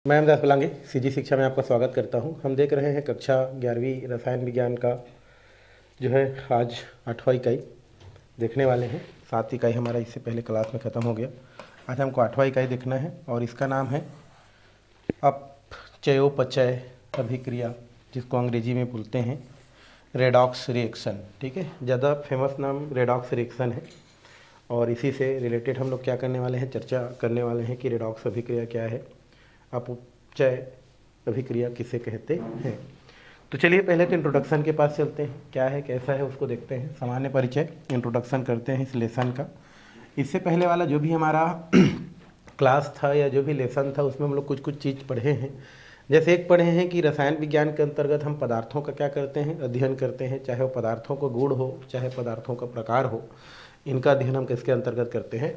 मैं अमदास बलांगे सीजी शिक्षा में आपका स्वागत करता हूं। हम देख रहे हैं कक्षा 11वीं रसायन विज्ञान का जो है आज 8वां इकाई देखने वाले हैं। 7 इकाई हमारा इससे पहले क्लास में ख़त्म हो गया। आज हमको 8वां इकाई देखना है और इसका नाम है अपचयोपचय अभिक्रिया, जिसको अंग्रेजी में बोलते हैं रेडॉक्स रिएक्शन। ठीक है, ज़्यादा फेमस नाम रेडॉक्स रिएक्शन है और इसी से रिलेटेड हम लोग क्या करने वाले हैं, चर्चा करने वाले हैं कि रेडॉक्स अभिक्रिया क्या है, अपचय अभिक्रिया किसे कहते हैं। तो चलिए पहले तो इंट्रोडक्शन के पास चलते हैं, क्या है कैसा है उसको देखते हैं। सामान्य परिचय इंट्रोडक्शन करते हैं इस लेसन का। इससे पहले वाला जो भी हमारा क्लास था या जो भी लेसन था उसमें हम लोग कुछ कुछ चीज़ पढ़े हैं। जैसे एक पढ़े हैं कि रसायन विज्ञान के अंतर्गत हम पदार्थों का क्या करते हैं, अध्ययन करते हैं, चाहे वो पदार्थों का गुण हो चाहे पदार्थों का प्रकार हो। इनका अध्ययन हम किसके अंतर्गत करते हैं,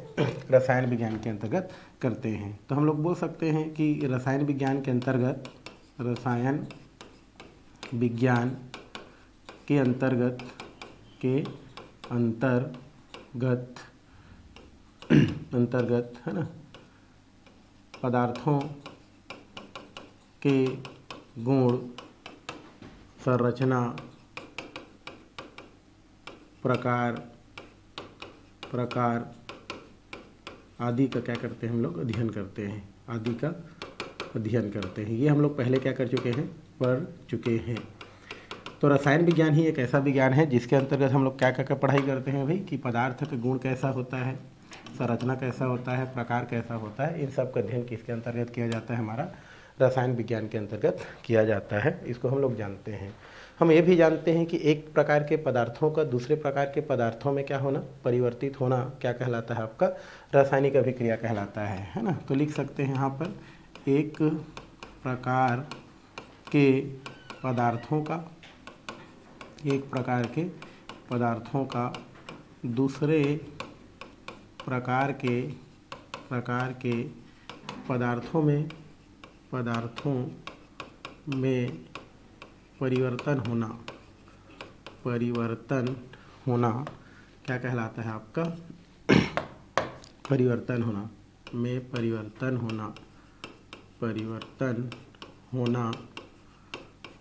रसायन विज्ञान के अंतर्गत करते हैं। तो हम लोग बोल सकते हैं कि रसायन विज्ञान के अंतर्गत है ना, पदार्थों के गुण, संरचना, प्रकार आदि का क्या करते हैं हम लोग, अध्ययन करते हैं, आदि का अध्ययन करते हैं। ये हम लोग पहले क्या कर चुके हैं, पढ़ चुके हैं। तो रसायन विज्ञान ही एक ऐसा विज्ञान है जिसके अंतर्गत हम लोग क्या क्या पढ़ाई करते हैं भाई, कि पदार्थ का गुण कैसा होता है, संरचना कैसा होता है, प्रकार कैसा होता है, इन सब का अध्ययन किसके अंतर्गत किया जाता है, हमारा रसायन विज्ञान के अंतर्गत किया जाता है। इसको हम लोग जानते हैं। हम ये भी जानते हैं कि एक प्रकार के पदार्थों का दूसरे प्रकार के पदार्थों में क्या होना, परिवर्तित होना, क्या कहलाता है, आपका रासायनिक अभिक्रिया कहलाता है ना। तो लिख सकते हैं यहाँ पर, एक प्रकार के पदार्थों का दूसरे प्रकार के पदार्थों में परिवर्तन होना क्या कहलाता है आपका, परिवर्तन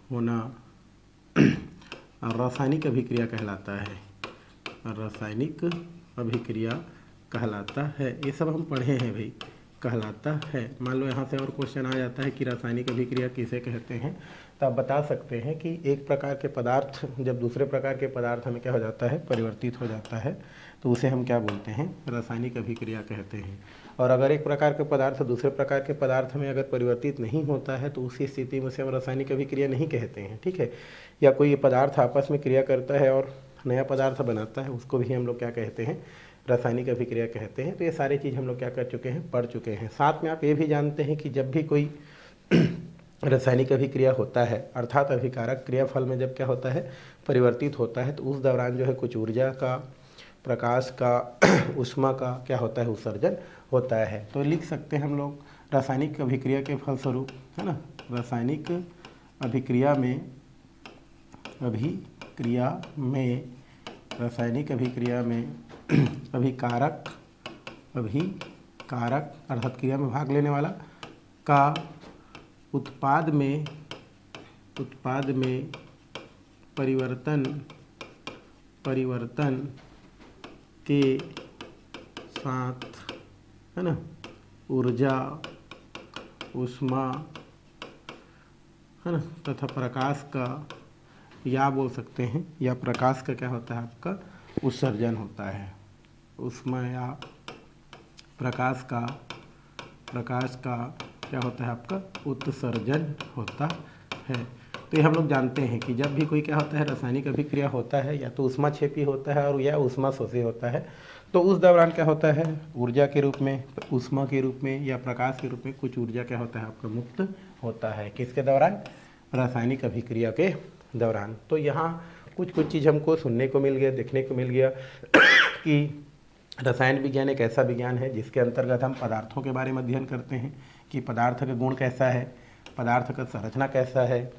होना रासायनिक अभिक्रिया कहलाता है, रासायनिक अभिक्रिया कहलाता है। ये सब हम पढ़े हैं भाई, कहलाता है। मान लो यहाँ से और क्वेश्चन आ जाता है कि रासायनिक अभिक्रिया किसे कहते हैं, तो आप बता सकते हैं कि एक प्रकार के पदार्थ जब दूसरे प्रकार के पदार्थ में क्या हो जाता है, परिवर्तित हो जाता है, तो उसे हम क्या बोलते हैं, रासायनिक अभिक्रिया कहते हैं। और अगर एक प्रकार के पदार्थ दूसरे प्रकार के पदार्थ में अगर परिवर्तित नहीं होता है तो उसी स्थिति में से हम रासायनिक अभिक्रिया नहीं कहते हैं। ठीक है, या कोई पदार्थ आपस में क्रिया करता है और नया पदार्थ बनाता है, उसको भी हम लोग क्या कहते हैं, रासायनिक अभिक्रिया कहते हैं। तो ये सारी चीज़ हम लोग क्या कर चुके हैं, पढ़ चुके हैं। साथ में आप ये भी जानते हैं कि जब भी कोई रासायनिक अभिक्रिया होता है, अर्थात अभिकारक क्रियाफल में जब क्या होता है, परिवर्तित होता है, तो उस दौरान जो है कुछ ऊर्जा का, प्रकाश का, ऊष्मा का क्या होता है, उत्सर्जन होता है। तो लिख सकते हैं हम लोग, रासायनिक अभिक्रिया के फलस्वरूप, है ना, रासायनिक अभिक्रिया में अभिकारक अर्थात क्रिया में भाग लेने वाला का उत्पाद में परिवर्तन के साथ, है ना, ऊर्जा, ऊष्मा, है ना, तथा प्रकाश का, या बोल सकते हैं, या प्रकाश का क्या होता है आपका, उत्सर्जन होता है। ऊष्मा या प्रकाश का क्या होता है आपका, उत्सर्जन होता है। तो ये हम लोग जानते हैं कि जब भी कोई क्या होता है, रासायनिक अभिक्रिया होता है, या तो ऊष्माक्षेपी होता है और या ऊष्माशोषी होता है, तो उस दौरान क्या होता है, ऊर्जा के रूप में, ऊष्मा के रूप में या प्रकाश के रूप में कुछ ऊर्जा क्या होता है आपका, मुक्त होता है। किसके दौरान, रासायनिक अभिक्रिया के दौरान। तो यहाँ कुछ चीज़ हमको सुनने को मिल गया, देखने को मिल गया कि रसायन विज्ञान एक ऐसा विज्ञान है जिसके अंतर्गत हम पदार्थों के बारे में अध्ययन करते हैं कि पदार्थ का गुण कैसा है, पदार्थ का संरचना कैसा है,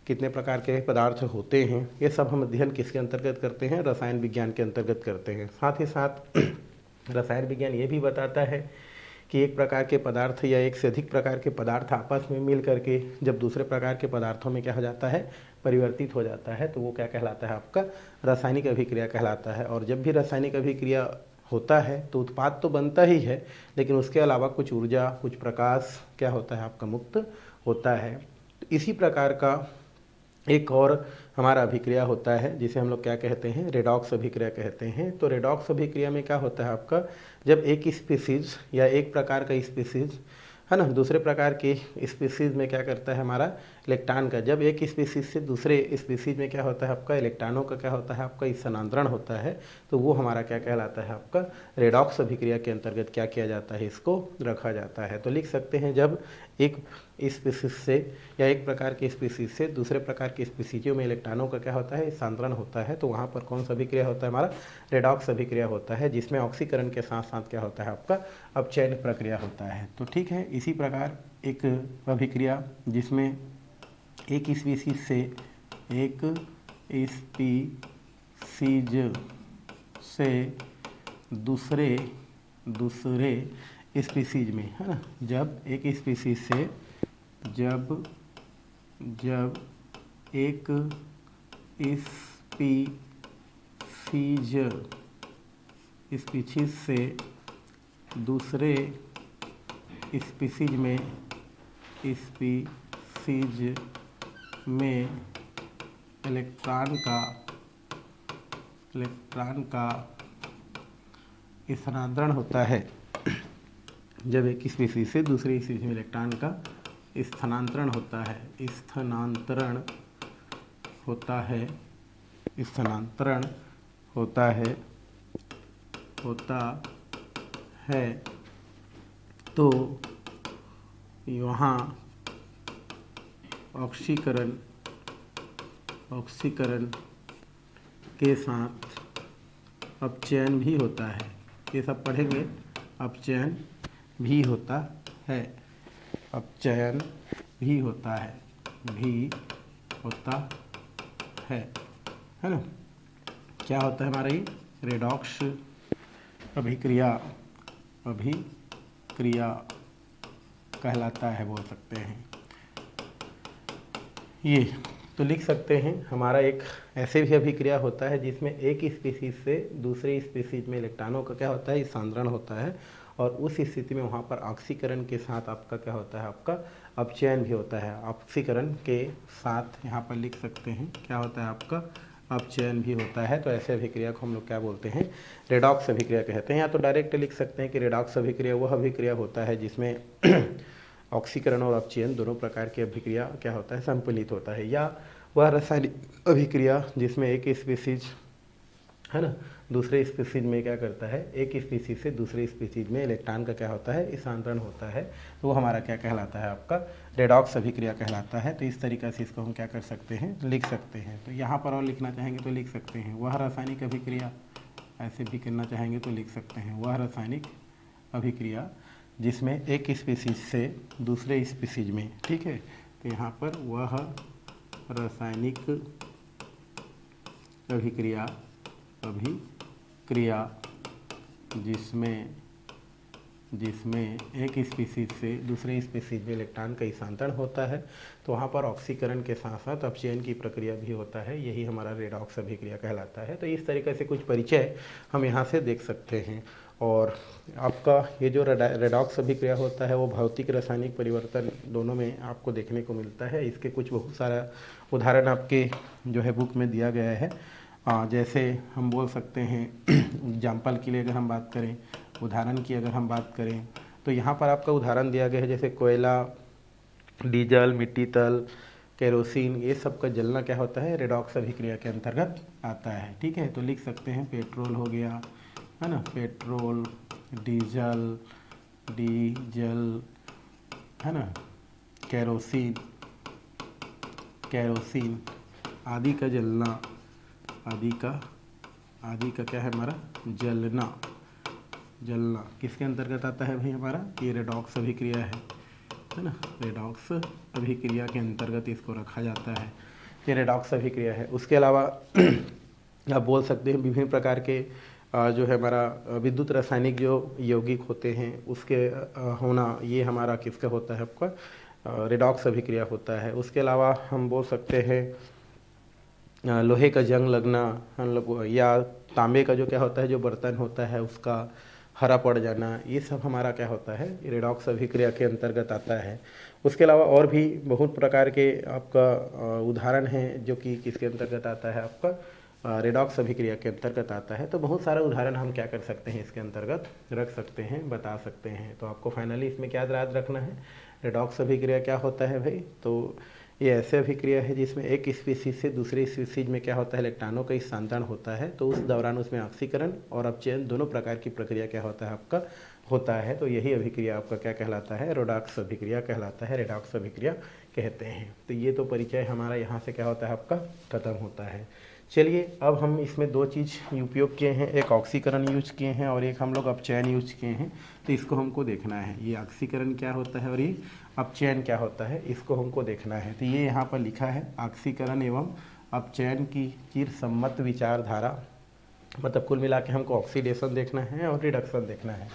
कितने प्रकार के पदार्थ होते हैं, ये सब हम अध्ययन किसके अंतर्गत करते हैं, रसायन विज्ञान के अंतर्गत करते हैं। साथ ही साथ रसायन विज्ञान ये भी बताता है कि एक प्रकार के पदार्थ या एक से अधिक प्रकार के पदार्थ आपस में मिल करके जब दूसरे प्रकार के पदार्थों में क्या हो जाता है, परिवर्तित हो जाता है, तो वो क्या कहलाता है, आपका रासायनिक अभिक्रिया कहलाता है। और जब भी रासायनिक अभिक्रिया होता है तो उत्पाद तो बनता ही है, लेकिन उसके अलावा कुछ ऊर्जा, कुछ प्रकाश क्या होता है, आपका मुक्त होता है। तो इसी प्रकार का एक और हमारा अभिक्रिया होता है जिसे हम लोग क्या कहते हैं, रेडॉक्स अभिक्रिया कहते हैं। तो रेडॉक्स अभिक्रिया में क्या होता है आपका, जब एक स्पीसीज या एक प्रकार का स्पीसीज है ना दूसरे प्रकार के स्पीसीज में क्या करता है, हमारा इलेक्ट्रॉन का, जब एक स्पीसीज से दूसरे स्पीसीज में क्या होता है, आपका इलेक्ट्रॉनों का क्या होता है, आपका स्थानांतरण होता है, तो वो हमारा क्या कहलाता है, आपका रेडॉक्स अभिक्रिया के अंतर्गत क्या किया जाता है, इसको रखा जाता है। तो लिख सकते हैं, जब एक स्पीसीज से या एक प्रकार के स्पीसीज से दूसरे प्रकार के स्पीसीजों में इलेक्ट्रॉनों का क्या होता है, स्थानांतरण होता है, तो वहाँ पर कौन सा अभिक्रिया होता है, हमारा रेडॉक्स अभिक्रिया होता है, जिसमें ऑक्सीकरण के साथ साथ क्या होता है, आपका अपचयन प्रक्रिया होता है। तो ठीक है, इसी प्रकार एक अभिक्रिया जिसमें एक स्पीसीज से एक स्पीसीज से दूसरे स्पीसीज में, है ना, जब एक स्पीसीज से जब एक स्पीसीज से दूसरे स्पीसीज में इलेक्ट्रॉन का स्थानांतरण होता है, जब एक स्पीसीज से दूसरी स्पीसीज में इलेक्ट्रॉन का स्थानांतरण होता है, तो यहाँ ऑक्सीकरण के साथ अपचयन भी होता है। ये सब पढ़ेंगे, अपचयन भी होता है, है ना। क्या होता है हमारा ये रेडॉक्स अभिक्रिया कहलाता है, बोल सकते हैं ये। तो लिख सकते हैं, हमारा एक ऐसे भी अभिक्रिया होता है जिसमें एक स्पीसीज से दूसरी स्पीसीज में इलेक्ट्रॉनों का क्या होता है, स्थानांतरण होता है, और उस स्थिति में वहाँ पर ऑक्सीकरण के साथ आपका क्या होता है, आपका अपचयन भी होता है। ऑक्सीकरण के साथ यहाँ पर लिख सकते हैं क्या होता है, आपका अपचयन भी होता है। तो ऐसे अभिक्रिया को हम लोग क्या बोलते हैं, रेडॉक्स अभिक्रिया कहते हैं। या तो डायरेक्ट लिख सकते हैं कि रेडॉक्स अभिक्रिया वह अभिक्रिया होता है जिसमें ऑक्सीकरण और अपचयन दोनों प्रकार की अभिक्रिया क्या होता है, संपन्नित होता है। या वह रासायनिक अभिक्रिया जिसमें एक स्पीसीज, है ना, दूसरे स्पीसीज में क्या करता है, एक स्पीसीज से दूसरे स्पीसीज में इलेक्ट्रॉन का क्या होता है, स्थानांतरण होता है, तो वो हमारा क्या कहलाता है, आपका रेडॉक्स अभिक्रिया कहलाता है। तो इस तरीक़े से इसको हम क्या कर सकते हैं, लिख सकते हैं। तो यहाँ पर और लिखना चाहेंगे तो लिख सकते हैं, वह रासायनिक अभिक्रिया, ऐसे भी करना चाहेंगे तो लिख सकते हैं, वह रासायनिक अभिक्रिया जिसमें एक स्पीसीज से दूसरे स्पीसीज में, ठीक है। तो यहाँ पर वह रासायनिक अभिक्रिया जिसमें एक स्पीसीज से दूसरे स्पीसीज में इलेक्ट्रॉन का स्थानांतरण होता है, तो वहाँ पर ऑक्सीकरण के साथ साथ अपचयन की प्रक्रिया भी होता है, यही हमारा रेडॉक्स अभिक्रिया कहलाता है। तो इस तरीके से कुछ परिचय हम यहाँ से देख सकते हैं। और आपका ये जो रेडॉक्स अभिक्रिया होता है वो भौतिक रासायनिक परिवर्तन दोनों में आपको देखने को मिलता है। इसके कुछ बहुत सारा उदाहरण आपके जो है बुक में दिया गया है। जैसे हम बोल सकते हैं एग्जाम्पल के लिए अगर हम बात करें, उदाहरण की अगर हम बात करें, तो यहाँ पर आपका उदाहरण दिया गया है, जैसे कोयला, डीजल, मिट्टी तेल, केरोसिन, ये सब का जलना क्या होता है, रेडॉक्स अभिक्रिया के अंतर्गत आता है, ठीक है। तो लिख सकते हैं पेट्रोल हो गया, है ना, पेट्रोल, डीजल, है ना, केरोसिन आदि का जलना, आदि का क्या है हमारा, जलना किसके अंतर्गत आता है भाई हमारा, ये रेडॉक्स अभिक्रिया है ना, रेडॉक्स अभिक्रिया के अंतर्गत इसको रखा जाता है, ये रेडॉक्स अभिक्रिया है। उसके अलावा आप बोल सकते हैं विभिन्न प्रकार के जो है हमारा विद्युत रासायनिक जो यौगिक होते हैं उसके होना, ये हमारा किसका होता है आपका रेडॉक्स अभिक्रिया होता है। उसके अलावा हम बोल सकते हैं लोहे का जंग लगना, हम लोग या तांबे का जो क्या होता है जो बर्तन होता है उसका हरा पड़ जाना, ये सब हमारा क्या होता है रेडॉक्स अभिक्रिया के अंतर्गत आता है। उसके अलावा और भी बहुत प्रकार के आपका उदाहरण हैं जो कि किसके अंतर्गत आता है आपका रेडॉक्स अभिक्रिया के अंतर्गत आता है। तो बहुत सारे उदाहरण हम क्या कर सकते हैं इसके अंतर्गत रख सकते हैं, बता सकते हैं। तो आपको फाइनली इसमें क्या याद रखना है, रेडॉक्स अभिक्रिया क्या होता है भाई, तो ये ऐसे अभिक्रिया है जिसमें एक स्पीसीज से दूसरे स्पीसीज में क्या होता है इलेक्ट्रॉनों का स्थानांतरण होता है। तो उस दौरान उसमें ऑक्सीकरण और अपचयन दोनों प्रकार की प्रक्रिया क्या होता है आपका होता है। तो यही अभिक्रिया आपका क्या कहलाता है, रेडॉक्स अभिक्रिया कहलाता है, रेडॉक्स अभिक्रिया कहते हैं। तो ये तो परिचय हमारा यहाँ से क्या होता है आपका खत्म होता है। चलिए अब हम इसमें दो चीज़ उपयोग किए हैं, एक ऑक्सीकरण यूज किए हैं और एक हम लोग अपचयन यूज किए हैं। तो इसको हमको देखना है, ये ऑक्सीकरण क्या होता है और ये अपचयन क्या होता है, इसको हमको देखना है। तो ये यहाँ पर लिखा है ऑक्सीकरण एवं अपचयन की चिरसम्मत विचारधारा, मतलब कुल मिला के हमको ऑक्सीडेशन देखना है और रिडक्शन देखना है।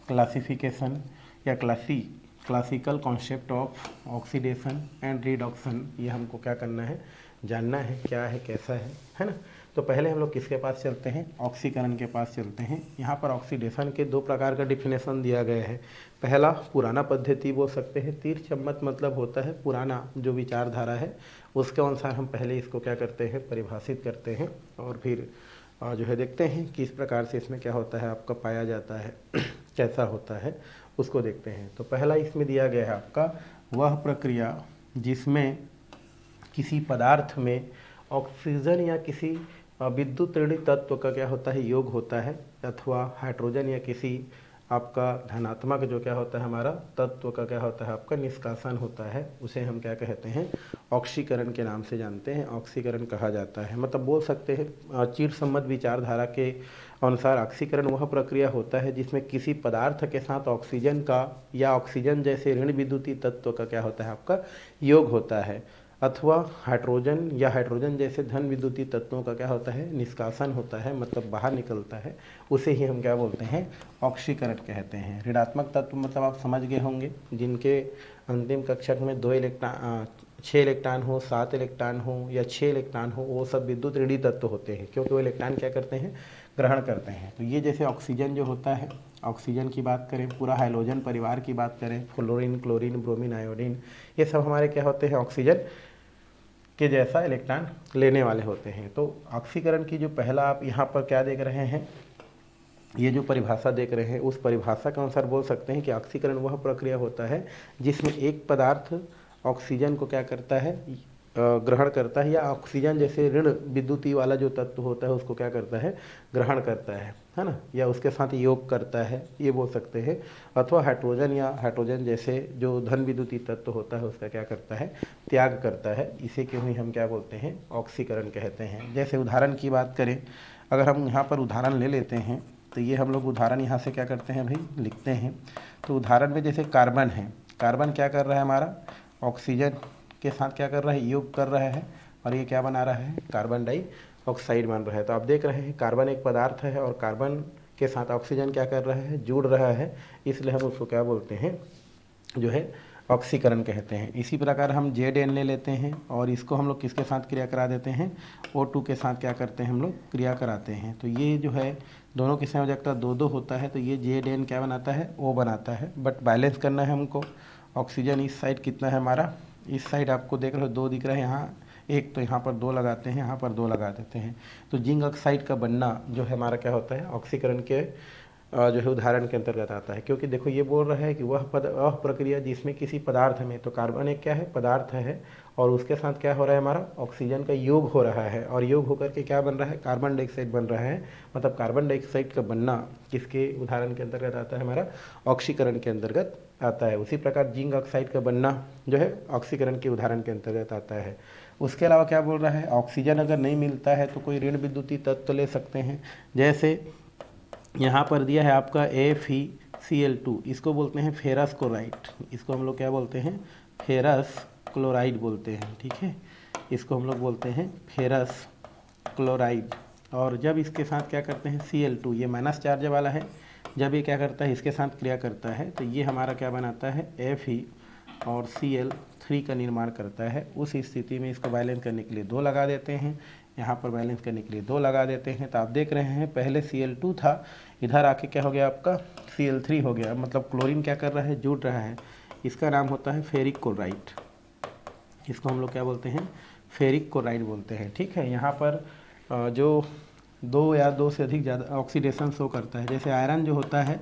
क्लासिफिकेशन या classical concept of oxidation and reduction, ये हमको क्या करना है, जानना है क्या है कैसा है ना। तो पहले हम लोग किसके पास चलते हैं, ऑक्सीकरण के पास चलते हैं। यहाँ पर ऑक्सीडेशन के दो प्रकार का डिफिनेशन दिया गया है। पहला पुराना पद्धति बोल सकते हैं, तिरछम्मत मतलब होता है पुराना जो विचारधारा है उसके अनुसार हम पहले इसको क्या करते हैं परिभाषित करते हैं और फिर जो है देखते हैं किस प्रकार से इसमें क्या होता है आपका पाया जाता है कैसा होता है उसको देखते हैं। तो पहला इसमें दिया गया है आपका वह प्रक्रिया जिसमें किसी पदार्थ में ऑक्सीजन या किसी विद्युत ऋणात्मक तत्व का क्या होता है योग होता है, अथवा हाइड्रोजन या किसी आपका धनात्मक जो क्या होता है हमारा तत्व का क्या होता है आपका निष्कासन होता है, उसे हम क्या कहते हैं ऑक्सीकरण के नाम से जानते हैं, ऑक्सीकरण कहा जाता है। मतलब बोल सकते हैं चिरसम्मत विचारधारा के अनुसार ऑक्सीकरण वह प्रक्रिया होता है जिसमें किसी पदार्थ के साथ ऑक्सीजन का या ऑक्सीजन जैसे ऋण विद्युतीय तत्व का क्या होता है आपका योग होता है, अथवा हाइड्रोजन या हाइड्रोजन जैसे धन विद्युतीय तत्वों का क्या होता है निष्कासन होता है, मतलब बाहर निकलता है, उसे ही हम क्या बोलते हैं ऑक्सीकरण कहते हैं। ऋणात्मक तत्व मतलब आप समझ गए होंगे जिनके अंतिम कक्षक में 6 इलेक्ट्रॉन हो, 7 इलेक्ट्रॉन हो या 6 इलेक्ट्रॉन हो, वो सब विद्युत ऋणात्मक तत्व होते हैं क्योंकि वो इलेक्ट्रॉन क्या करते हैं ग्रहण करते हैं। तो ये जैसे ऑक्सीजन जो होता है, ऑक्सीजन की बात करें, पूरा हाइड्रोजन परिवार की बात करें, फ्लोरीन, क्लोरीन, ब्रोमीन, आयोडीन, ये सब हमारे क्या होते हैं ऑक्सीजन के जैसा इलेक्ट्रॉन लेने वाले होते हैं। तो ऑक्सीकरण की जो पहला आप यहाँ पर क्या देख रहे हैं, ये जो परिभाषा देख रहे हैं उस परिभाषा के अनुसार बोल सकते हैं कि ऑक्सीकरण वह प्रक्रिया होता है जिसमें एक पदार्थ ऑक्सीजन को क्या करता है ग्रहण करता है, या ऑक्सीजन जैसे ऋण विद्युतीय वाला जो तत्व होता है उसको क्या करता है ग्रहण करता है ना, या उसके साथ योग करता है, ये बोल सकते हैं। अथवा हाइड्रोजन या हाइड्रोजन जैसे जो धन विद्युतीय तत्व होता है उसका क्या करता है त्याग करता है, इसे क्यों ही हम क्या बोलते हैं ऑक्सीकरण कहते हैं। जैसे उदाहरण की बात करें, अगर हम यहाँ पर उदाहरण ले लेते हैं तो ये हम लोग उदाहरण यहाँ से क्या करते हैं भाई लिखते हैं। तो उदाहरण में जैसे कार्बन है, कार्बन क्या कर रहा है हमारा ऑक्सीजन के साथ क्या कर रहा है योग कर रहा है और ये क्या बना रहा है कार्बन डाइऑक्साइड बन रहा है। तो आप देख रहे हैं कार्बन एक पदार्थ है और कार्बन के साथ ऑक्सीजन क्या कर रहा है जुड़ रहा है, इसलिए हम उसको क्या बोलते हैं जो है ऑक्सीकरण कहते हैं। इसी प्रकार हम Zn ले लेते हैं और इसको हम लोग किसके साथ क्रिया करा देते हैं O2 के साथ क्या करते हैं हम लोग क्रिया कराते हैं। तो ये जो है दोनों की संयोजकता 2-2 होता है, तो ये Zn क्या बनाता है O बनाता है, बट बैलेंस करना है हमको। ऑक्सीजन इस साइड कितना है हमारा, इस साइड आपको देख रहे हो 2 दिख रहा है यहाँ एक, तो यहाँ पर 2 लगाते हैं, यहाँ पर 2 लगा देते हैं। तो जिंक ऑक्साइड का बनना जो है हमारा क्या होता है ऑक्सीकरण के जो है उदाहरण के अंतर्गत आता है। क्योंकि देखो ये बोल रहा है कि वह प्रक्रिया जिसमें किसी पदार्थ में, तो कार्बन एक क्या है पदार्थ है और उसके साथ क्या हो रहा है हमारा ऑक्सीजन का योग हो रहा है, और योग होकर के क्या बन रहा है कार्बन डाइऑक्साइड बन रहा है। मतलब कार्बन डाइऑक्साइड का बनना किसके उदाहरण के अंतर्गत आता है हमारा ऑक्सीकरण के अंतर्गत आता है। उसी प्रकार जिंक ऑक्साइड का बनना जो है ऑक्सीकरण के उदाहरण के अंतर्गत आता है। उसके अलावा क्या बोल रहा है ऑक्सीजन अगर नहीं मिलता है तो कोई ऋण विद्युतीय तत्व ले सकते हैं। जैसे यहाँ पर दिया है आपका FeCl2, इसको बोलते हैं फेरस क्लोराइड, इसको हम लोग क्या बोलते हैं फेरस क्लोराइड बोलते हैं, ठीक है, इसको हम लोग बोलते हैं फेरस क्लोराइड। और जब इसके साथ क्या करते हैं Cl2, ये माइनस चार्ज वाला है, जब ये क्या करता है इसके साथ क्रिया करता है तो ये हमारा क्या बनाता है Fe और Cl3 का निर्माण करता है। उस स्थिति में इसको बैलेंस करने के लिए 2 लगा देते हैं, यहाँ पर बैलेंस करने के लिए 2 लगा देते हैं। तो आप देख रहे हैं पहले Cl2 था, इधर आके क्या हो गया आपका Cl3 हो गया, मतलब क्लोरीन क्या कर रहा है, जुड़ रहा है। इसका नाम होता है फेरिक क्लोराइड, इसको हम लोग क्या बोलते हैं, फेरिक क्लोराइड बोलते हैं। ठीक है, यहाँ पर जो 2 या 2 से अधिक ज़्यादा ऑक्सीडेशन शो करता है, जैसे आयरन जो होता है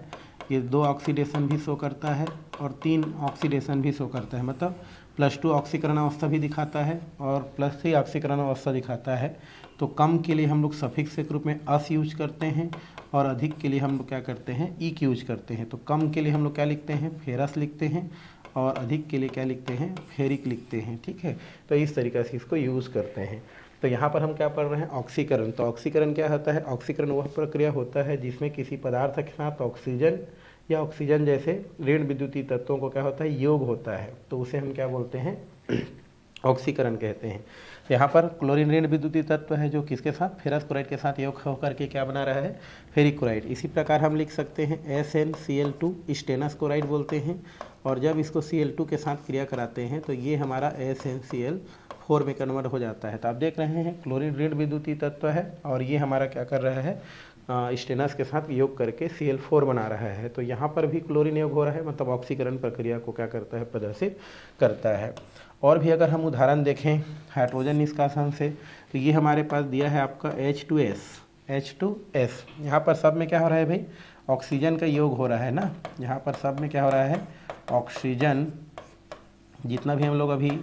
ये 2 ऑक्सीडेशन भी शो करता है और 3 ऑक्सीडेशन भी शो करता है, मतलब +2 ऑक्सीकरण अवस्था भी दिखाता है और +3 ऑक्सीकरण अवस्था दिखाता है। तो कम के लिए हम लोग सफिक्स के रूप में अस यूज करते हैं और अधिक के लिए हम लोग क्या करते हैं ईक यूज करते हैं। तो कम के लिए हम लोग क्या लिखते हैं, फेरस लिखते हैं, और अधिक के लिए क्या लिखते हैं, फेरिक लिखते हैं। ठीक है, तो इस तरीक़े से इसको यूज़ करते हैं। तो यहाँ पर हम क्या पढ़ रहे हैं, ऑक्सीकरण। तो ऑक्सीकरण क्या होता है, ऑक्सीकरण वह प्रक्रिया होता है जिसमें किसी पदार्थ के साथ ऑक्सीजन या ऑक्सीजन जैसे ऋण विद्युतीय तत्वों को क्या होता है, योग होता है, तो उसे हम क्या बोलते हैं, ऑक्सीकरण कहते हैं। यहाँ पर क्लोरीन ऋण विद्युतीय तत्व है जो किसके साथ, फेरस क्लोराइड के साथ योग होकर के क्या बना रहा है, फेरिक क्लोराइड। इसी प्रकार हम लिख सकते हैं SnCl2 स्टेनस क्लोराइड बोलते हैं, और जब इसको Cl2 के साथ क्रिया कराते हैं तो ये हमारा SnCl4 में कन्वर्ट हो जाता है। तो आप देख रहे हैं क्लोरीन ऋण विद्युतीय तत्व है और ये हमारा क्या कर रहा है, स्टेनस के साथ योग करके Cl4 बना रहा है। तो यहाँ पर भी क्लोरीन योग हो रहा है, मतलब ऑक्सीकरण प्रक्रिया को क्या करता है, प्रदर्शित करता है। और भी अगर हम उदाहरण देखें हाइड्रोजन निष्कासन से, तो ये हमारे पास दिया है आपका H2S। यहाँ पर सब में क्या हो रहा है भाई, ऑक्सीजन का योग हो रहा है ना, यहाँ पर सब में क्या हो रहा है, ऑक्सीजन, जितना भी हम लोग अभी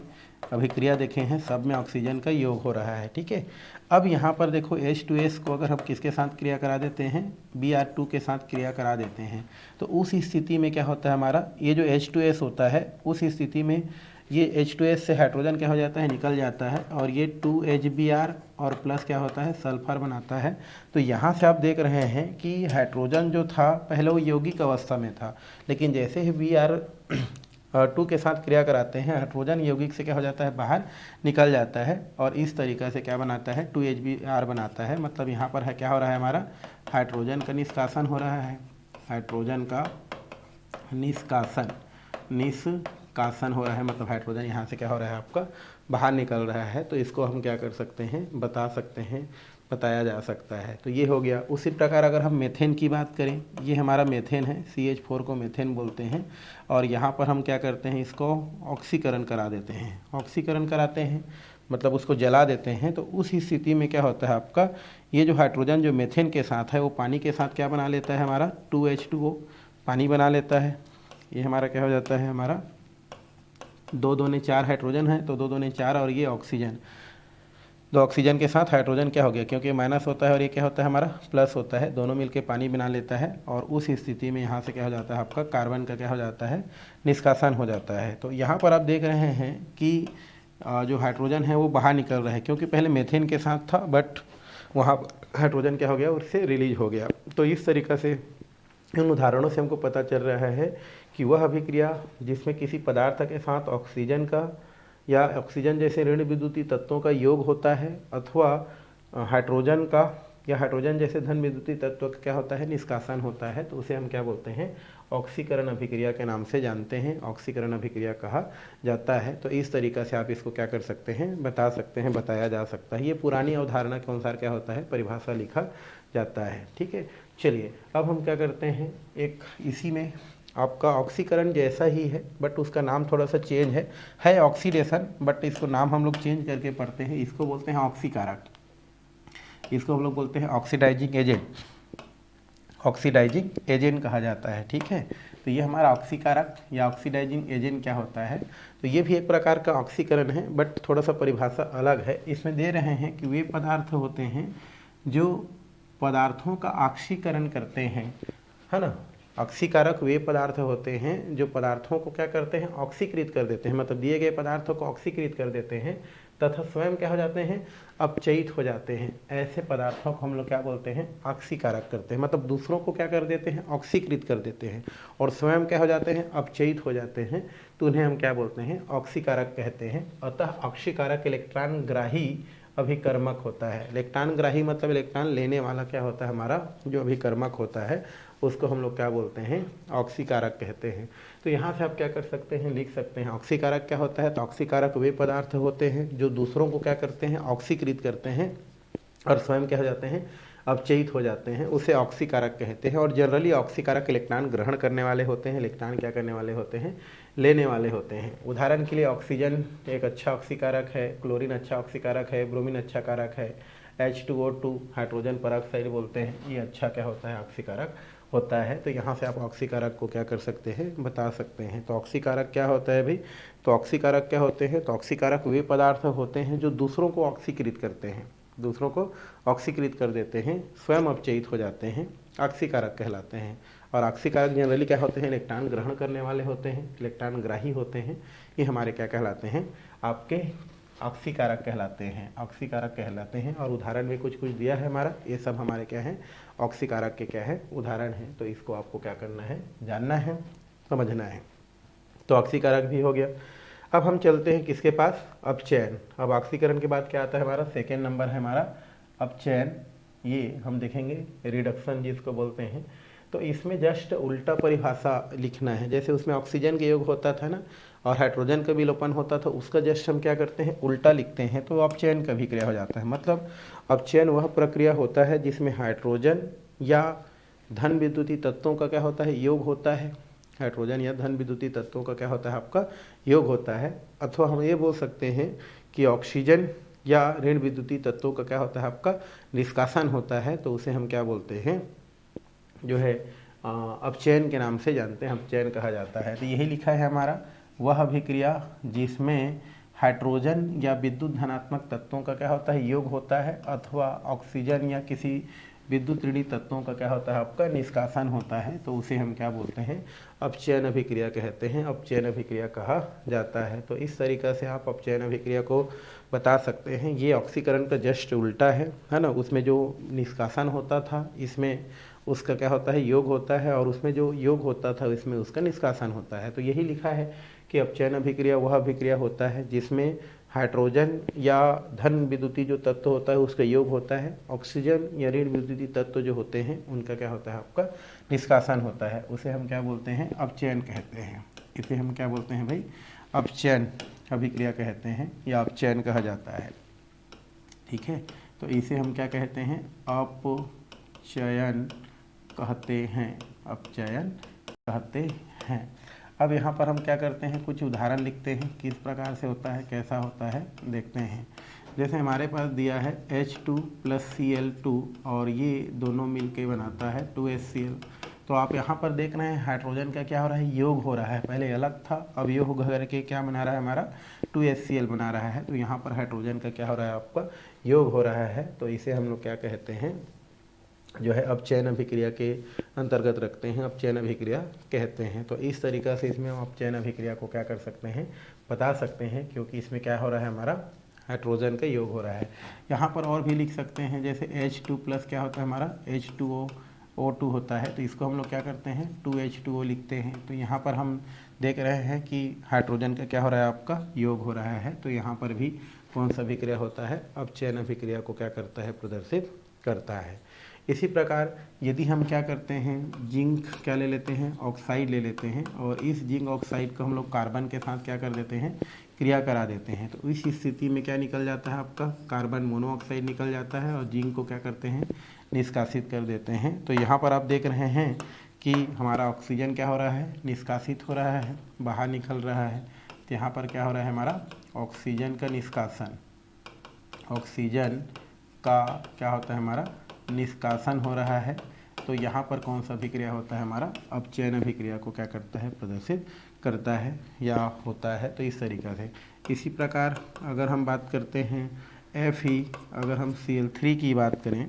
अभिक्रिया देखे हैं सब में ऑक्सीजन का योग हो रहा है। ठीक है, अब यहाँ पर देखो H2S को अगर हम किसके साथ क्रिया करा देते हैं, Br2 के साथ क्रिया करा देते हैं, तो उस स्थिति में क्या होता है हमारा, ये जो H2S होता है उस स्थिति में ये H2S से हाइड्रोजन क्या हो जाता है, निकल जाता है, और ये 2HBr और प्लस क्या होता है, सल्फर बनाता है। तो यहाँ से आप देख रहे हैं कि हाइड्रोजन जो था पहले वो यौगिक अवस्था में था, लेकिन जैसे ही Br2 के साथ क्रिया कराते हैं हाइड्रोजन यौगिक से क्या हो जाता है, बाहर निकल जाता है, और इस तरीक़े से क्या बनाता है, 2HBr बनाता है। मतलब यहाँ पर है क्या हो रहा है, हमारा हाइड्रोजन का निष्कासन हो रहा है, हाइड्रोजन का निष्कासन हो रहा है, मतलब हाइड्रोजन यहाँ से क्या हो रहा है, आपका बाहर निकल रहा है। तो इसको हम क्या कर सकते हैं, बता सकते हैं, बताया जा सकता है। तो ये हो गया। उसी प्रकार अगर हम मेथेन की बात करें, ये हमारा मेथेन है, CH4 को मेथेन बोलते हैं, और यहाँ पर हम क्या करते हैं, इसको ऑक्सीकरण करा देते हैं। ऑक्सीकरण कराते हैं मतलब उसको जला देते हैं। तो उस स्थिति में क्या होता है आपका, ये जो हाइड्रोजन जो मेथेन के साथ है वो पानी के साथ क्या बना लेता है, हमारा 2H2O पानी बना लेता है। ये हमारा क्या हो जाता है, हमारा 2 दूने 4 हाइड्रोजन है, तो 2 दूने 4, और ये ऑक्सीजन, 2 ऑक्सीजन के साथ हाइड्रोजन क्या हो गया, क्योंकि माइनस होता है और ये क्या होता है, हमारा प्लस होता है, दोनों मिलके पानी बना लेता है। और उस स्थिति में यहाँ से क्या हो जाता है, आपका कार्बन का क्या हो जाता है, निष्कासन हो जाता है। तो यहाँ पर आप देख रहे हैं कि जो हाइड्रोजन है वो बाहर निकल रहा है, क्योंकि पहले मेथेन के साथ था, बट वहाँ हाइड्रोजन क्या हो गया, उससे रिलीज हो गया। तो इस तरीक़ा से इन उदाहरणों से हमको पता चल रहा है कि वह अभिक्रिया जिसमें किसी पदार्थ के साथ ऑक्सीजन का या ऑक्सीजन जैसे ऋण विद्युतीय तत्वों का योग होता है, अथवा हाइड्रोजन का या हाइड्रोजन जैसे धन विद्युतीय तत्व का क्या होता है, निष्कासन होता है, तो उसे हम क्या बोलते हैं, ऑक्सीकरण अभिक्रिया के नाम से जानते हैं, ऑक्सीकरण अभिक्रिया कहा जाता है। तो इस तरीक़ा से आप इसको क्या कर सकते हैं, बता सकते हैं, बताया जा सकता है। ये पुरानी अवधारणा के अनुसार क्या होता है, परिभाषा लिखा जाता है। ठीक है, चलिए अब हम क्या करते हैं, एक इसी में आपका ऑक्सीकरण जैसा ही है बट उसका नाम थोड़ा सा चेंज है ऑक्सीडेशन, बट इसको नाम हम लोग चेंज करके पढ़ते हैं। इसको बोलते हैं ऑक्सीकारक, इसको हम लोग बोलते हैं ऑक्सीडाइजिंग एजेंट, ऑक्सीडाइजिंग एजेंट कहा जाता है। ठीक है, तो ये हमारा ऑक्सीकारक या ऑक्सीडाइजिंग एजेंट क्या होता है, तो ये भी एक प्रकार का ऑक्सीकरण है, बट थोड़ा सा परिभाषा अलग है। इसमें दे रहे हैं कि वे पदार्थ होते हैं जो पदार्थों का ऑक्सीकरण करते हैं, है ना। ऑक्सीकारक वे पदार्थ होते हैं जो पदार्थों को क्या करते हैं, ऑक्सीकृत कर देते हैं, मतलब दिए गए पदार्थों को ऑक्सीकृत कर देते हैं तथा स्वयं क्या हो जाते हैं, अपचयित हो जाते हैं। ऐसे पदार्थों को हम लोग क्या बोलते हैं, ऑक्सीकारक करते हैं, मतलब दूसरों को क्या कर देते हैं, ऑक्सीकृत कर देते हैं, और स्वयं क्या हो जाते हैं, अपचयित हो जाते हैं, तो उन्हें हम क्या बोलते हैं, ऑक्सीकारक कहते हैं। अतः ऑक्सीकारक इलेक्ट्रॉन ग्राही अभिकर्मक होता है। इलेक्ट्रॉन ग्राही मतलब इलेक्ट्रॉन लेने वाला क्या होता है हमारा, जो अभिकर्मक होता है उसको हम लोग क्या बोलते हैं, ऑक्सीकारक कहते हैं। तो यहाँ से आप क्या कर सकते हैं, लिख सकते हैं ऑक्सीकारक क्या होता है। तो ऑक्सीकारक वे पदार्थ होते हैं जो दूसरों को क्या करते हैं, ऑक्सीकृत करते हैं और स्वयं क्या हो जाते हैं, अवचयित हो जाते हैं, उसे ऑक्सीकारक कहते हैं। और जनरली ऑक्सीकारक इलेक्ट्रॉन ग्रहण करने वाले होते हैं, इलेक्ट्रॉन क्या करने वाले होते हैं, लेने वाले होते हैं। उदाहरण के लिए ऑक्सीजन एक अच्छा ऑक्सीकारक है, क्लोरीन अच्छा ऑक्सीकारक है, ब्रोमीन अच्छा कारक है, H2O2 हाइड्रोजन परऑक्साइड बोलते हैं, ये अच्छा क्या होता है, ऑक्सीकारक होता है। तो यहाँ से आप ऑक्सीकारक को क्या कर सकते हैं, बता सकते हैं। तो ऑक्सीकारक क्या होता है भाई, तो ऑक्सीकारक क्या होते हैं, तो ऑक्सीकारक वे पदार्थ होते हैं जो दूसरों को ऑक्सीकृत करते हैं, दूसरों को ऑक्सीकृत कर देते हैं, स्वयं अपचयित हो जाते हैं, ऑक्सीकारक कहलाते हैं। और ऑक्सीकारक जनरली क्या होते हैं, इलेक्ट्रॉन ग्रहण करने वाले होते हैं, इलेक्ट्रॉन ग्राही होते हैं, ये हमारे क्या कहलाते हैं, आपके ऑक्सीकारक कहलाते हैं, ऑक्सीकारक कहलाते हैं। और उदाहरण में कुछ कुछ दिया है हमारा, ये सब हमारे क्या है, ऑक्सीकारक के क्या है, उदाहरण है। तो इसको आपको क्या करना है, जानना है, समझना है। तो ऑक्सीकारक भी हो गया। अब हम चलते हैं किसके पास, अपचयन। अब ऑक्सीकरण के बाद क्या आता है हमारा, सेकेंड नंबर है हमारा अपचयन। ये हम देखेंगे रिडक्शन जिसको बोलते हैं। तो इसमें जस्ट उल्टा परिभाषा लिखना है, जैसे उसमें ऑक्सीजन का योग होता था ना और हाइड्रोजन का विलोपन होता था, उसका जस्ट हम क्या करते हैं, उल्टा लिखते हैं, तो अपचयन का भी क्रिया हो जाता है। मतलब अपचयन वह प्रक्रिया होता है जिसमें हाइड्रोजन या धन विद्युतीय तत्वों का क्या होता है, योग होता है, हाइड्रोजन या धन विद्युतीय तत्वों का क्या होता है, आपका योग होता है। अथवा हम ये बोल सकते हैं कि ऑक्सीजन या ऋण विद्युतीय तत्वों का क्या होता है, आपका निष्कासन होता है, तो उसे हम क्या बोलते हैं, जो है अपचयन के नाम से जानते हैं, अपचयन कहा जाता है। तो यही लिखा है हमारा, वह अभिक्रिया जिसमें हाइड्रोजन या विद्युत धनात्मक तत्वों का क्या होता है, योग होता है, अथवा ऑक्सीजन या किसी विद्युत ऋणी तत्वों का क्या होता है, आपका निष्कासन होता है, तो उसे हम क्या बोलते हैं, अपचयन अभिक्रिया कहते हैं, अपचयन अभिक्रिया कहा जाता है। तो इस तरीक़ा से आप अपचयन अभिक्रिया को बता सकते हैं। ये ऑक्सीकरण का जस्ट उल्टा है ना, उसमें जो निष्कासन होता था इसमें उसका क्या होता है, योग होता है, और उसमें जो योग होता था इसमें उसका निष्कासन होता है। तो यही लिखा है कि अपचयन अभिक्रिया वह अभिक्रिया होता है जिसमें हाइड्रोजन या धन विद्युतीय जो तत्व होता है उसका योग होता है, ऑक्सीजन या ऋण विद्युतीय तत्व जो होते हैं उनका क्या होता है, आपका निष्कासन होता है, उसे हम क्या बोलते हैं, अपचयन कहते हैं। इसे हम क्या बोलते हैं भाई, अपचयन अभिक्रिया कहते हैं या अपचयन कहा जाता है। ठीक है, तो इसे हम क्या कहते हैं, अपचयन कहते हैं, अपचयन कहते हैं। अब यहाँ पर हम क्या करते हैं, कुछ उदाहरण लिखते हैं, किस प्रकार से होता है, कैसा होता है, देखते हैं। जैसे हमारे पास दिया है H2 + Cl2 और ये दोनों मिलके बनाता है 2HCl। तो आप यहाँ पर देख रहे हैं हाइड्रोजन का क्या हो रहा है, योग हो रहा है, पहले अलग था, अब योग करके क्या बना रहा है हमारा, 2HCl बना रहा है। तो यहाँ पर हाइड्रोजन का क्या हो रहा है, आपका योग हो रहा है। तो इसे हम लोग क्या कहते हैं, जो है अपचयन अभिक्रिया के अंतर्गत रखते हैं, अपचयन अभिक्रिया कहते हैं। तो इस तरीक़ा से इसमें हम अपचयन अभिक्रिया को क्या कर सकते हैं, बता सकते हैं, क्योंकि इसमें क्या हो रहा है, हमारा हाइड्रोजन का योग हो रहा है। यहाँ पर और भी लिख सकते हैं, जैसे H2+ क्या होता है हमारा, H2O2 होता है, तो इसको हम लोग क्या करते हैं, 2H2O लिखते हैं। तो यहाँ पर हम देख रहे हैं कि हाइड्रोजन का क्या हो रहा है, आपका योग हो रहा है। तो यहाँ पर भी कौन सा अभिक्रिया होता है, अपचयन अभिक्रिया को क्या करता है, प्रदर्शित करता है। इसी प्रकार यदि हम क्या करते हैं, जिंक क्या ले लेते हैं, ऑक्साइड ले लेते हैं, और इस जिंक ऑक्साइड को हम लोग कार्बन के साथ क्या कर देते हैं, क्रिया करा देते हैं। तो इस स्थिति में क्या निकल जाता है, आपका कार्बन मोनोऑक्साइड निकल जाता है, और जिंक को क्या करते हैं, निष्कासित कर देते हैं। तो यहाँ पर आप देख रहे हैं कि हमारा ऑक्सीजन क्या हो रहा है, निष्कासित हो रहा है, बाहर निकल रहा है। तो यहाँ पर क्या हो रहा है, हमारा ऑक्सीजन का निष्कासन, ऑक्सीजन का क्या होता है, हमारा निष्कासन हो रहा है। तो यहाँ पर कौन सा अभिक्रिया होता है, हमारा अपचयन अभिक्रिया को क्या करता है, प्रदर्शित करता है या होता है। तो इस तरीक़ा से इसी प्रकार अगर हम बात करते हैं अगर हम Cl3 की बात करें,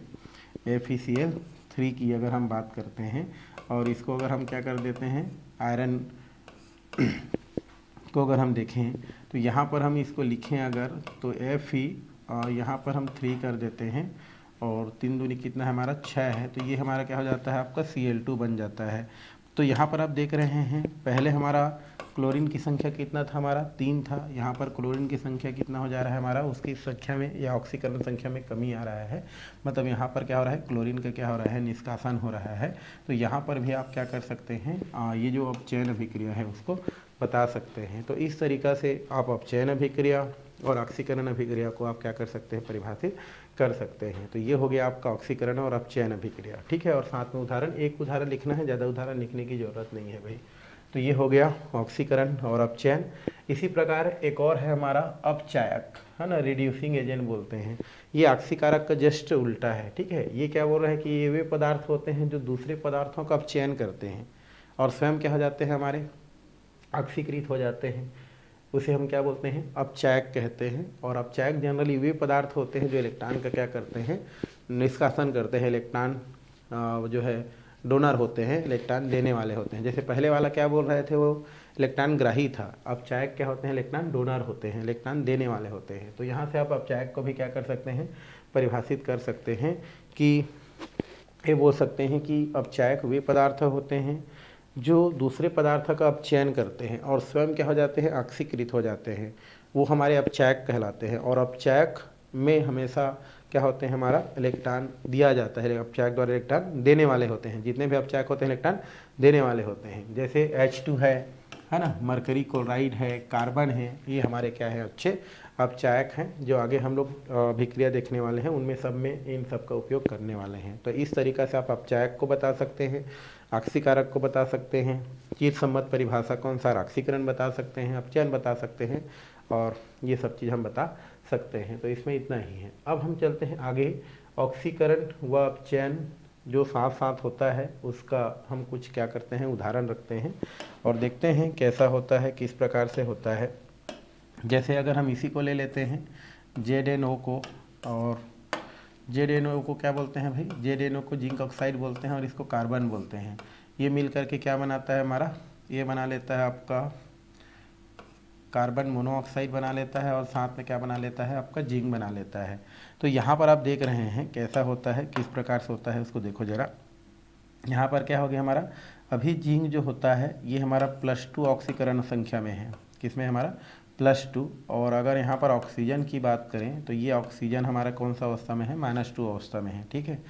FeCl3 की अगर हम बात करते हैं, और इसको अगर हम क्या कर देते हैं, आयरन को अगर हम देखें, तो यहाँ पर हम इसको लिखें अगर, तो Fe और यहाँ पर हम 3 कर देते हैं, और 3 दूनी कितना है हमारा 6 है। तो ये हमारा क्या हो जाता है, आपका Cl2 बन जाता है। तो यहाँ पर आप देख रहे हैं पहले हमारा क्लोरीन की संख्या कितना था, हमारा 3 था। यहाँ पर क्लोरीन की संख्या कितना हो जा रहा है हमारा, उसकी संख्या में या ऑक्सीकरण संख्या में कमी आ रहा है। मतलब यहाँ पर क्या हो रहा है, क्लोरीन का क्या हो रहा है, निष्कासन हो रहा है। तो यहाँ पर भी आप क्या कर सकते हैं, ये जो अपचयन अभिक्रिया है उसको बता सकते हैं। तो इस तरीक़ा से आप अपचयन अभिक्रिया और ऑक्सीकरण अभिक्रिया को आप क्या कर सकते हैं, परिभाषित कर सकते हैं। तो ये हो गया आपका ऑक्सीकरण और अपचयन अभिक्रिया, ठीक है। और साथ में उदाहरण, एक उदाहरण लिखना है, ज़्यादा उदाहरण लिखने की ज़रूरत नहीं है भाई। तो ये हो गया ऑक्सीकरण और अपचयन। इसी प्रकार एक और है हमारा अपचायक, है ना, रिड्यूसिंग एजेंट बोलते हैं। ये ऑक्सीकारक का जस्ट उल्टा है, ठीक है। ये क्या बोल रहा है कि ये वे पदार्थ होते हैं जो दूसरे पदार्थों का अपचयन करते हैं और स्वयं क्या हो जाते हैं, हमारे ऑक्सीकृत हो जाते हैं। उसे हम क्या बोलते हैं, अपचायक कहते हैं। और अपचायक जनरली वे पदार्थ होते हैं जो इलेक्ट्रॉन का क्या करते हैं, निष्कासन करते हैं। इलेक्ट्रॉन जो है डोनर होते हैं, इलेक्ट्रॉन देने वाले होते हैं। जैसे पहले वाला क्या बोल रहे थे, वो इलेक्ट्रॉन ग्राही था। अपचायक क्या होते हैं, इलेक्ट्रॉन डोनर होते हैं, इलेक्ट्रॉन देने वाले होते हैं। तो यहाँ से आप अपचायक को भी क्या कर सकते हैं, परिभाषित कर सकते हैं कि ये बोल सकते हैं कि अपचायक वे पदार्थ होते हैं जो दूसरे पदार्थ का अपचयन करते हैं और स्वयं क्या हो जाते हैं, ऑक्सीकृत हो जाते हैं। वो हमारे अपचायक कहलाते हैं। और अपचायक में हमेशा क्या होते हैं, हमारा इलेक्ट्रॉन दिया जाता है। अपचायक द्वारा इलेक्ट्रॉन देने वाले होते हैं। जितने भी अपचायक होते हैं इलेक्ट्रॉन देने वाले होते हैं। जैसे H2 है ना, मरकरी क्लोराइड है, कार्बन है, ये हमारे क्या है, अच्छे अपचायक हैं जो आगे हम लोग अभिक्रिया देखने वाले हैं, उनमें सब में इन सब का उपयोग करने वाले हैं। तो इस तरीक़ा से आप अपचायक को बता सकते हैं, ऑक्सीकारक को बता सकते हैं, कीट सम्मत परिभाषा के अनुसार ऑक्सीकरण बता सकते हैं, अपचयन बता सकते हैं, और ये सब चीज़ हम बता सकते हैं। तो इसमें इतना ही है। अब हम चलते हैं आगे। ऑक्सीकरण व अपचयन जो साथ साथ होता है उसका हम कुछ क्या करते हैं, उदाहरण रखते हैं और देखते हैं कैसा होता है, किस प्रकार से होता है। जैसे अगर हम इसी को ले लेते हैं ZnO को, और ZnO को क्या बोलते हैं भाई, ZnO को जिंक ऑक्साइड बोलते हैं और इसको कार्बन बोलते हैं। ये मिल करके क्या बनाता है हमारा, ये बना लेता है आपका कार्बन मोनोऑक्साइड बना लेता है और साथ में क्या बना लेता है, आपका जिंक बना लेता है। तो यहाँ पर आप देख रहे हैं कैसा होता है, किस प्रकार से होता है, उसको देखो जरा। यहाँ पर क्या हो गया हमारा, अभी जिंक जो होता है ये हमारा +2 ऑक्सीकरण संख्या में है। किसमें, हमारा +2। और अगर यहाँ पर ऑक्सीजन की बात करें तो ये ऑक्सीजन हमारा कौन सा अवस्था में है, -2 अवस्था में है, ठीक है।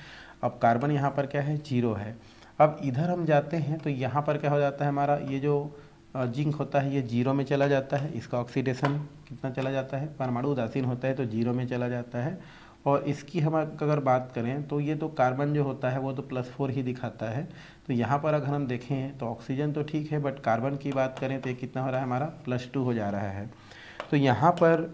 अब कार्बन यहाँ पर क्या है, 0 है। अब इधर हम जाते हैं तो यहाँ पर क्या हो जाता है, हमारा ये जो जिंक होता है ये 0 में चला जाता है। इसका ऑक्सीडेशन कितना चला जाता है, परमाणु उदासीन होता है तो 0 में चला जाता है। और इसकी हम अगर बात करें तो ये तो कार्बन जो होता है वो तो +4 ही दिखाता है। तो यहाँ पर अगर हम देखें तो ऑक्सीजन तो ठीक है, बट कार्बन की बात करें तो ये कितना हो रहा है, हमारा +2 हो जा रहा है। तो यहाँ पर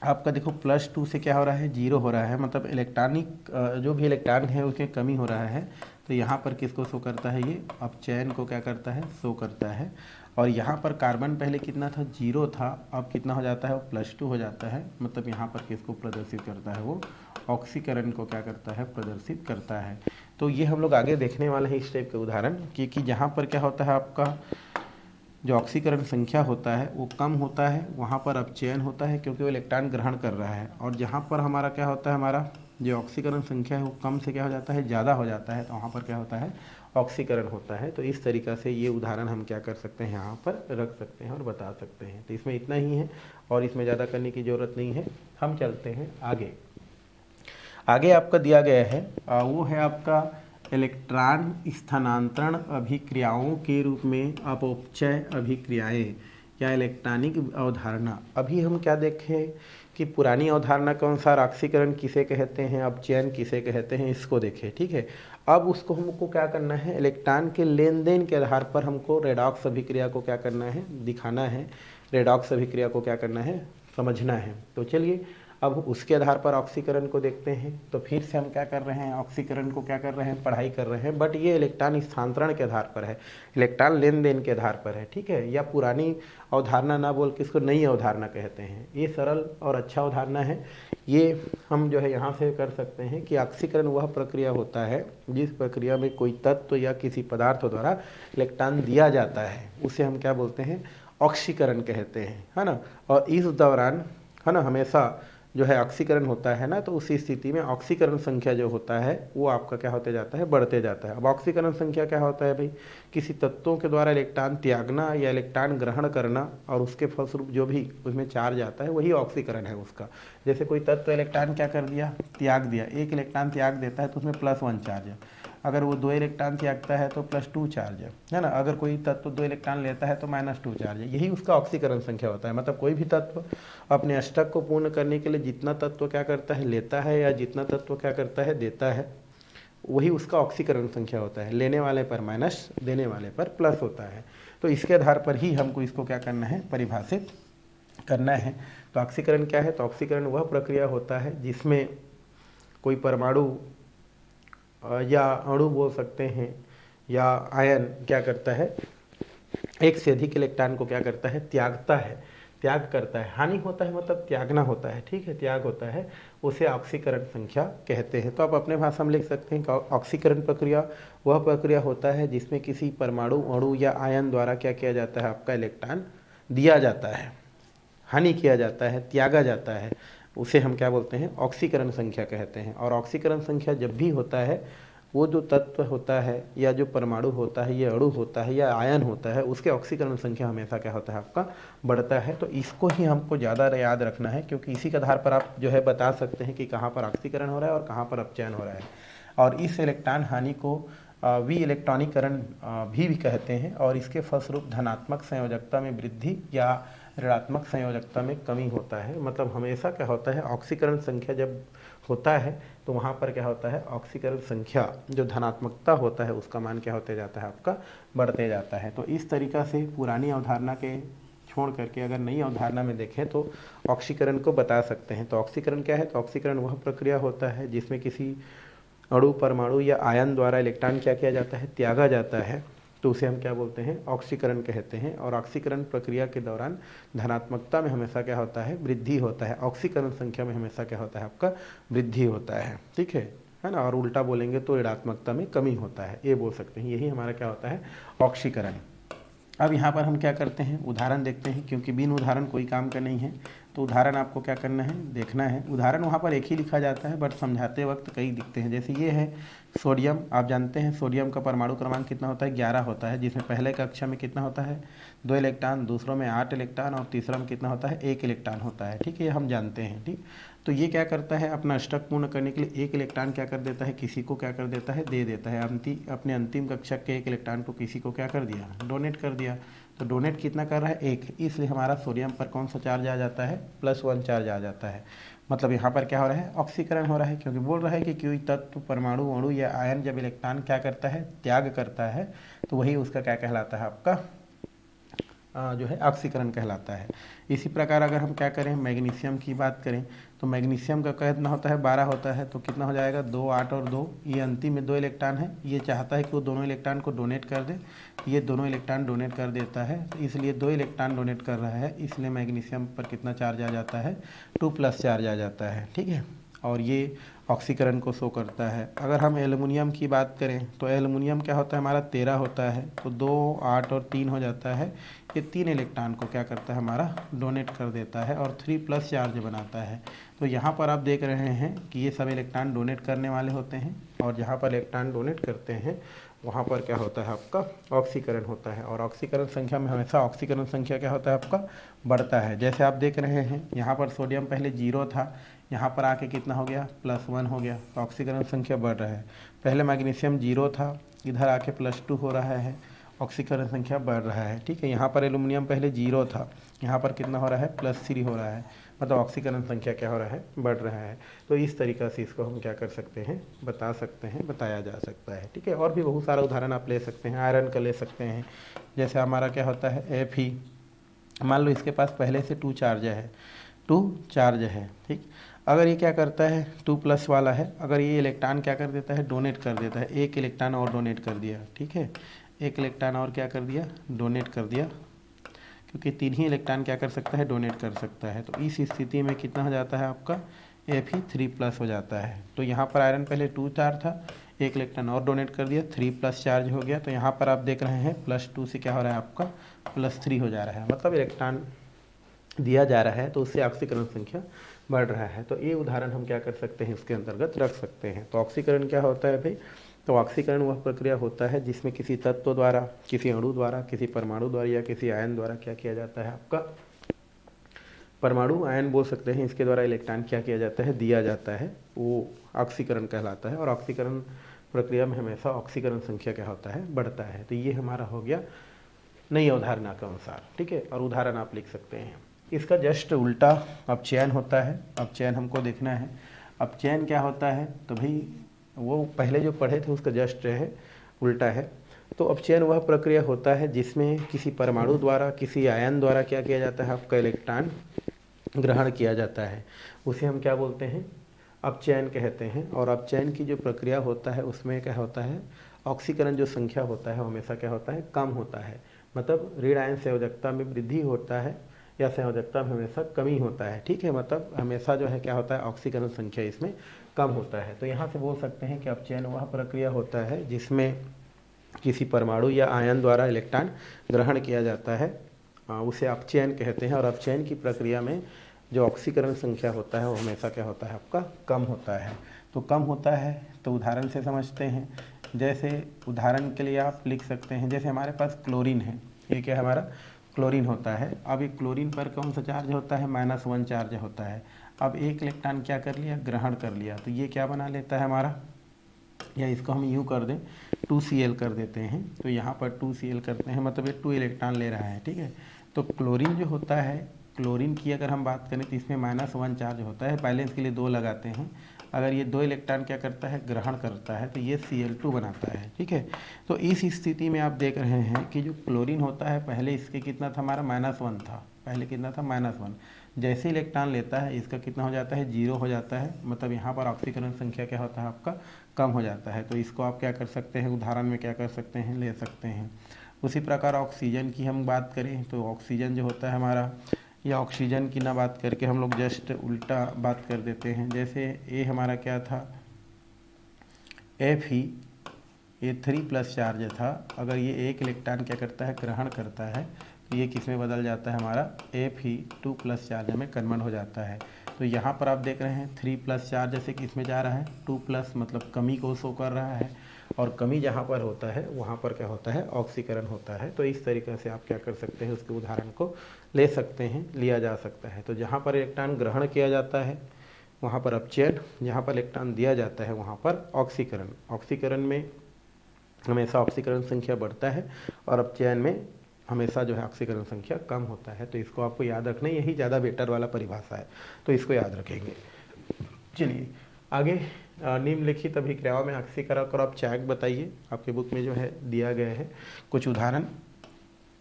आपका देखो +2 से क्या हो रहा है, 0 हो रहा है। मतलब इलेक्ट्रॉनिक जो भी इलेक्ट्रॉन है उसमें कमी हो रहा है। तो यहाँ पर किसको शो करता है, ये अपचयन को क्या करता है, शो करता है। और यहाँ पर कार्बन पहले कितना था, 0 था, अब कितना हो जाता है, वो +2 हो जाता है। मतलब यहाँ पर किसको प्रदर्शित करता है, वो ऑक्सीकरण को क्या करता है, प्रदर्शित करता है। तो ये हम लोग आगे देखने वाले हैं इस टाइप के उदाहरण, क्योंकि जहाँ पर क्या होता है, आपका जो ऑक्सीकरण संख्या होता है वो कम होता है, वहाँ पर अपचयन होता है क्योंकि वो इलेक्ट्रॉन ग्रहण कर रहा है। और जहाँ पर हमारा क्या होता है, हमारा जो ऑक्सीकरण संख्या है वो कम से क्या हो जाता है, ज़्यादा हो जाता है, तो वहाँ पर क्या होता है, ऑक्सीकरण होता है। तो इस तरीक़ा से ये उदाहरण हम क्या कर सकते हैं, यहाँ पर रख सकते हैं और बता सकते हैं। तो इसमें इतना ही है और इसमें ज़्यादा करने की ज़रूरत नहीं है। हम चलते हैं आगे। आगे आपका दिया गया है वो है आपका इलेक्ट्रॉन स्थानांतरण अभिक्रियाओं के रूप में अपचय अभिक्रियाएं या इलेक्ट्रॉनिक अवधारणा। अभी हम क्या देखें कि पुरानी अवधारणा के अनुसार ऑक्सीकरण किसे कहते हैं, अपचयन किसे कहते हैं, इसको देखें, ठीक है। अब उसको हमको क्या करना है, इलेक्ट्रॉन के लेन देन के आधार पर हमको रेडॉक्स अभिक्रिया को क्या करना है, दिखाना है। रेडॉक्स अभिक्रिया को क्या करना है, समझना है। तो चलिए अब उसके आधार पर ऑक्सीकरण को देखते हैं। तो फिर से हम क्या कर रहे हैं, ऑक्सीकरण को क्या कर रहे हैं, पढ़ाई कर रहे हैं। बट ये इलेक्ट्रॉन स्थानांतरण के आधार पर है, इलेक्ट्रॉन लेन देन के आधार पर है, ठीक है। या पुरानी अवधारणा ना बोल के इसको नई अवधारणा कहते हैं। ये सरल और अच्छा अवधारणा है। ये हम जो है यहाँ से कर सकते हैं कि ऑक्सीकरण वह प्रक्रिया होता है जिस प्रक्रिया में कोई तत्व या किसी पदार्थ द्वारा इलेक्ट्रॉन दिया जाता है, उसे हम क्या बोलते हैं, ऑक्सीकरण कहते हैं, है ना। और इस दौरान, है ना, हमेशा जो है ऑक्सीकरण होता है ना, तो उसी स्थिति में ऑक्सीकरण संख्या जो होता है वो आपका क्या होते जाता है, बढ़ते जाता है। अब ऑक्सीकरण संख्या क्या होता है भाई, किसी तत्वों के द्वारा इलेक्ट्रॉन त्यागना या इलेक्ट्रॉन ग्रहण करना और उसके फलस्वरूप जो भी उसमें चार्ज आता है वही ऑक्सीकरण है उसका। जैसे कोई तत्व इलेक्ट्रॉन क्या कर दिया, त्याग दिया, एक इलेक्ट्रॉन त्याग देता है तो उसमें +1 चार्ज है, अगर वो 2 इलेक्ट्रॉन त्यागता है तो +2 चार्ज है ना, अगर कोई तत्व 2 इलेक्ट्रॉन लेता है तो -2 चार्ज है। यही उसका ऑक्सीकरण संख्या होता है। मतलब कोई भी तत्व अपने अष्टक को पूर्ण करने के लिए जितना तत्व क्या करता है, लेता है, या जितना तत्व क्या करता है, देता है, वही उसका ऑक्सीकरण संख्या होता है। लेने वाले पर माइनस, देने वाले पर प्लस होता है। तो इसके आधार पर ही हमको इसको क्या करना है, परिभाषित करना है। तो ऑक्सीकरण क्या है, तो ऑक्सीकरण वह प्रक्रिया होता है जिसमें कोई परमाणु या अणु बोल सकते हैं या आयन क्या करता है, एक से अधिक इलेक्ट्रॉन को क्या करता है, त्यागता है, त्याग करता है। हानि होता है मतलब त्यागना होता है, ठीक है, त्याग होता है, उसे ऑक्सीकरण संख्या कहते हैं। तो आप अपने भाषा में लिख सकते हैं कि ऑक्सीकरण प्रक्रिया वह प्रक्रिया होता है जिसमें किसी परमाणु, अणु या आयन द्वारा क्या किया जाता है, आपका इलेक्ट्रॉन दिया जाता है, हानि किया जाता है, त्यागा जाता है, उसे हम क्या बोलते हैं, ऑक्सीकरण संख्या कहते हैं। और ऑक्सीकरण संख्या जब भी होता है, वो जो तत्व होता है या जो परमाणु होता है या अणु होता है या आयन होता है, उसके ऑक्सीकरण संख्या हमेशा क्या होता है, आपका बढ़ता है। तो इसको ही हमको ज़्यादा याद रखना है, क्योंकि इसी के आधार पर आप जो है बता सकते हैं कि कहाँ पर ऑक्सीकरण हो रहा है और कहाँ पर अपचयन हो रहा है। और इस इलेक्ट्रॉन हानि को वि इलेक्ट्रॉनिकरण भी कहते हैं, और इसके फलस्वरूप धनात्मक संयोजकता में वृद्धि या ऋणात्मक संयोजकता में कमी होता है। मतलब हमेशा क्या होता है, ऑक्सीकरण संख्या जब होता है तो वहाँ पर क्या होता है, ऑक्सीकरण संख्या जो धनात्मकता होता है उसका मान क्या होते जाता है, आपका बढ़ते जाता है। तो इस तरीक़ा से पुरानी अवधारणा के छोड़ करके अगर नई अवधारणा में देखें तो ऑक्सीकरण को बता सकते हैं। तो ऑक्सीकरण क्या है, तो ऑक्सीकरण वह प्रक्रिया होता है जिसमें किसी अणु, परमाणु या आयन द्वारा इलेक्ट्रॉन क्या किया जाता है, त्यागा जाता है, तो उसे हम क्या बोलते हैं, ऑक्सीकरण कहते हैं। और ऑक्सीकरण प्रक्रिया के दौरान धनात्मकता में हमेशा क्या होता है, वृद्धि होता है, ऑक्सीकरण संख्या में हमेशा क्या होता है, आपका वृद्धि होता है, ठीक है ना। और उल्टा बोलेंगे तो ऋणात्मकता में कमी होता है, ये बोल सकते हैं। यही हमारा क्या होता है, ऑक्सीकरण। अब यहाँ पर हम क्या करते हैं, उदाहरण देखते हैं, क्योंकि बिन उदाहरण कोई काम का नहीं है। तो उदाहरण आपको क्या करना है, देखना है। उदाहरण वहाँ पर एक ही लिखा जाता है, बट समझाते वक्त कई दिखते हैं। जैसे ये है सोडियम, आप जानते हैं सोडियम का परमाणु क्रमांक कितना होता है, 11 होता है, जिसमें पहले कक्षा में कितना होता है, 2 इलेक्ट्रॉन, दूसरों में 8 इलेक्ट्रॉन और तीसरा में कितना होता है, 1 इलेक्ट्रॉन होता है, ठीक है, ये हम जानते हैं, ठीक। तो ये क्या करता है, अपना अष्टक पूर्ण करने के लिए 1 इलेक्ट्रॉन क्या कर देता है, किसी को क्या कर देता है, दे देता है। अपने अंतिम कक्षक के 1 इलेक्ट्रॉन को किसी को क्या कर दिया, डोनेट कर दिया। तो डोनेट कितना कर रहा है, 1, इसलिए हमारा सोडियम पर कौन सा चार्ज आ जाता है, +1 चार्ज आ जाता है। मतलब यहाँ पर क्या हो रहा है, ऑक्सीकरण हो रहा है, क्योंकि बोल रहा है कि कोई तत्व, परमाणु, अणु या आयन जब इलेक्ट्रॉन क्या करता है, त्याग करता है, तो वही उसका क्या कहलाता है, आपका जो है ऑक्सीकरण कहलाता है। इसी प्रकार अगर हम क्या करें, मैग्नीशियम की बात करें, तो मैग्नीशियम का कितना होता है, 12 होता है, तो कितना हो जाएगा, 2, 8 और 2, ये अंतिम में 2 इलेक्ट्रॉन है। ये चाहता है कि वो दोनों इलेक्ट्रॉन को डोनेट कर दे, ये दोनों इलेक्ट्रॉन डोनेट कर देता है, तो इसलिए 2 इलेक्ट्रॉन डोनेट कर रहा है, इसलिए मैग्नीशियम पर कितना चार्ज आ जाता है, 2+ चार्ज आ जाता है, ठीक है। और ये ऑक्सीकरण को शो करता है। अगर हम एल्युमिनियम की बात करें तो एल्युमिनियम क्या होता है, हमारा 13 होता है, तो 2, 8 और 3 हो जाता है। ये 3 इलेक्ट्रॉन को क्या करता है, हमारा डोनेट कर देता है और 3+ चार्ज बनाता है। तो यहाँ पर आप देख रहे हैं कि ये सब इलेक्ट्रॉन डोनेट करने वाले होते हैं, और जहाँ पर इलेक्ट्रॉन डोनेट करते हैं वहाँ पर क्या होता है, आपका ऑक्सीकरण होता है। और ऑक्सीकरण संख्या में हमेशा ऑक्सीकरण संख्या क्या होता है, आपका बढ़ता है। जैसे आप देख रहे हैं यहाँ पर सोडियम पहले 0 था, यहाँ पर आके कितना हो गया, +1 हो गया, तो ऑक्सीकरण संख्या बढ़ रहा है। पहले मैग्नीशियम 0 था, इधर आके +2 हो रहा है, ऑक्सीकरण संख्या बढ़ रहा है, ठीक है। यहाँ पर एल्युमिनियम पहले 0 था, यहाँ पर कितना हो रहा है, +3 हो रहा है, मतलब ऑक्सीकरण संख्या क्या हो रहा है, बढ़ रहा है। तो इस तरीक़ा से इसको हम क्या कर सकते हैं, बता सकते हैं, बताया जा सकता है, ठीक है। और भी बहुत सारा उदाहरण आप ले सकते हैं, आयरन का ले सकते हैं। जैसे हमारा क्या होता है, Fe, मान लो इसके पास पहले से 2 चार्ज है, 2 चार्ज है, ठीक। अगर ये क्या करता है, 2+ वाला है, अगर ये इलेक्ट्रॉन क्या कर देता है, डोनेट कर देता है, 1 इलेक्ट्रॉन और डोनेट कर दिया, ठीक है, 1 इलेक्ट्रॉन और क्या कर दिया, डोनेट कर दिया, क्योंकि 3 ही इलेक्ट्रॉन क्या कर सकता है, डोनेट कर सकता है। तो इस स्थिति में कितना हो जाता है, आपका Fe 3+ हो जाता है। तो यहाँ पर आयरन पहले 2 चार्ज था, 1 इलेक्ट्रॉन और डोनेट कर दिया, 3+ चार्ज हो गया। तो यहाँ पर आप देख रहे हैं +2 से क्या हो रहा है, आपका +3 हो जा रहा है, मतलब इलेक्ट्रॉन दिया जा रहा है तो उससे ऑक्सीकरण संख्या बढ़ रहा है। तो ये उदाहरण हम क्या कर सकते हैं, इसके अंतर्गत रख सकते हैं। तो ऑक्सीकरण क्या होता है भाई, तो ऑक्सीकरण वह प्रक्रिया होता है जिसमें किसी तत्व द्वारा, किसी अणु द्वारा, किसी परमाणु द्वारा या किसी आयन द्वारा क्या किया जाता है, आपका परमाणु आयन बोल सकते हैं, इसके द्वारा इलेक्ट्रॉन क्या किया जाता है, दिया जाता है, वो ऑक्सीकरण कहलाता है। और ऑक्सीकरण प्रक्रिया में हमेशा ऑक्सीकरण संख्या क्या होता है, बढ़ता है। तो ये हमारा हो गया नई अवधारणा के अनुसार, ठीक है। और उदाहरण आप लिख सकते हैं। इसका जस्ट उल्टा अपचयन होता है। अपचयन हमको देखना है, अपचयन क्या होता है, तो भाई वो पहले जो पढ़े थे उसका जस्ट है उल्टा है। तो अपचयन वह प्रक्रिया होता है जिसमें किसी परमाणु द्वारा, किसी आयन द्वारा क्या किया जाता है, आपका इलेक्ट्रॉन ग्रहण किया जाता है, उसे हम क्या बोलते हैं, अपचयन कहते हैं। और अपचयन की जो प्रक्रिया होता है उसमें क्या होता है, ऑक्सीकरण जो संख्या होता है हमेशा क्या होता है, कम होता है। मतलब ऋण आयन संयोजकता में वृद्धि होता है या संयोजकता में हमेशा कमी होता है, ठीक है। मतलब हमेशा जो है क्या होता है, ऑक्सीकरण संख्या इसमें कम होता है। तो यहाँ से बोल सकते हैं कि अपचयन वह प्रक्रिया होता है जिसमें किसी परमाणु या आयन द्वारा इलेक्ट्रॉन ग्रहण किया जाता है, उसे अपचयन कहते हैं। और अपचयन की प्रक्रिया में जो ऑक्सीकरण संख्या होता है वो हमेशा क्या होता है, आपका कम होता है। तो कम होता है तो उदाहरण से समझते हैं। जैसे उदाहरण के लिए आप लिख सकते हैं, जैसे हमारे पास क्लोरीन है, ये क्या हमारा क्लोरीन होता है। अब एक क्लोरीन पर कौन सा चार्ज होता है, -1 चार्ज होता है। अब एक इलेक्ट्रॉन क्या कर लिया, ग्रहण कर लिया, तो ये क्या बना लेता है हमारा, या इसको हम यूँ कर दें 2Cl कर देते हैं। तो यहाँ पर 2Cl करते हैं, मतलब ये 2 इलेक्ट्रॉन ले रहा है, ठीक है। तो क्लोरीन जो होता है, क्लोरीन की अगर हम बात करें तो इसमें -1 चार्ज होता है, बैलेंस के लिए 2 लगाते हैं। अगर ये 2 इलेक्ट्रॉन क्या करता है, ग्रहण करता है, तो ये Cl2 बनाता है, ठीक है। तो इस स्थिति में आप देख रहे हैं कि जो क्लोरीन होता है पहले इसके कितना था, हमारा -1 था, पहले कितना था, -1। जैसे इलेक्ट्रॉन लेता है इसका कितना हो जाता है, 0 हो जाता है। मतलब यहाँ पर ऑक्सीकरण संख्या क्या होता है, आपका कम हो जाता है। तो इसको आप क्या कर सकते हैं, उदाहरण में क्या कर सकते हैं, ले सकते हैं। उसी प्रकार ऑक्सीजन की हम बात करें तो ऑक्सीजन जो होता है हमारा, या ऑक्सीजन की ना बात करके हम लोग जस्ट उल्टा बात कर देते हैं। जैसे ये हमारा क्या था, Fe, ये 3+ चार्ज था। अगर ये एक इलेक्ट्रॉन क्या करता है, ग्रहण करता है, तो ये किस में बदल जाता है, हमारा Fe2+ चार्ज में कन्वर्ट हो जाता है। तो यहाँ पर आप देख रहे हैं 3+ चार्ज से किस में जा रहा है, 2+, मतलब कमी को शो कर रहा है। और कमी जहाँ पर होता है वहाँ पर क्या होता है, ऑक्सीकरण होता है। तो इस तरीके से आप क्या कर सकते हैं, उसके उदाहरण को ले सकते हैं, लिया जा सकता है। तो जहाँ पर इलेक्ट्रॉन ग्रहण किया जाता है वहाँ पर अपचयन, जहाँ पर इलेक्ट्रॉन दिया जाता है वहाँ पर ऑक्सीकरण। ऑक्सीकरण में हमेशा ऑक्सीकरण संख्या बढ़ता है और अपचयन में हमेशा जो है ऑक्सीकरण संख्या कम होता है। तो इसको आपको याद रखना, यही ज़्यादा बेटर वाला परिभाषा है, तो इसको याद रखेंगे। चलिए आगे, निम्नलिखित अभिक्रियाओं में ऑक्सीकरण को आप चायक बताइए। आपके बुक में जो है दिया गया है कुछ उदाहरण,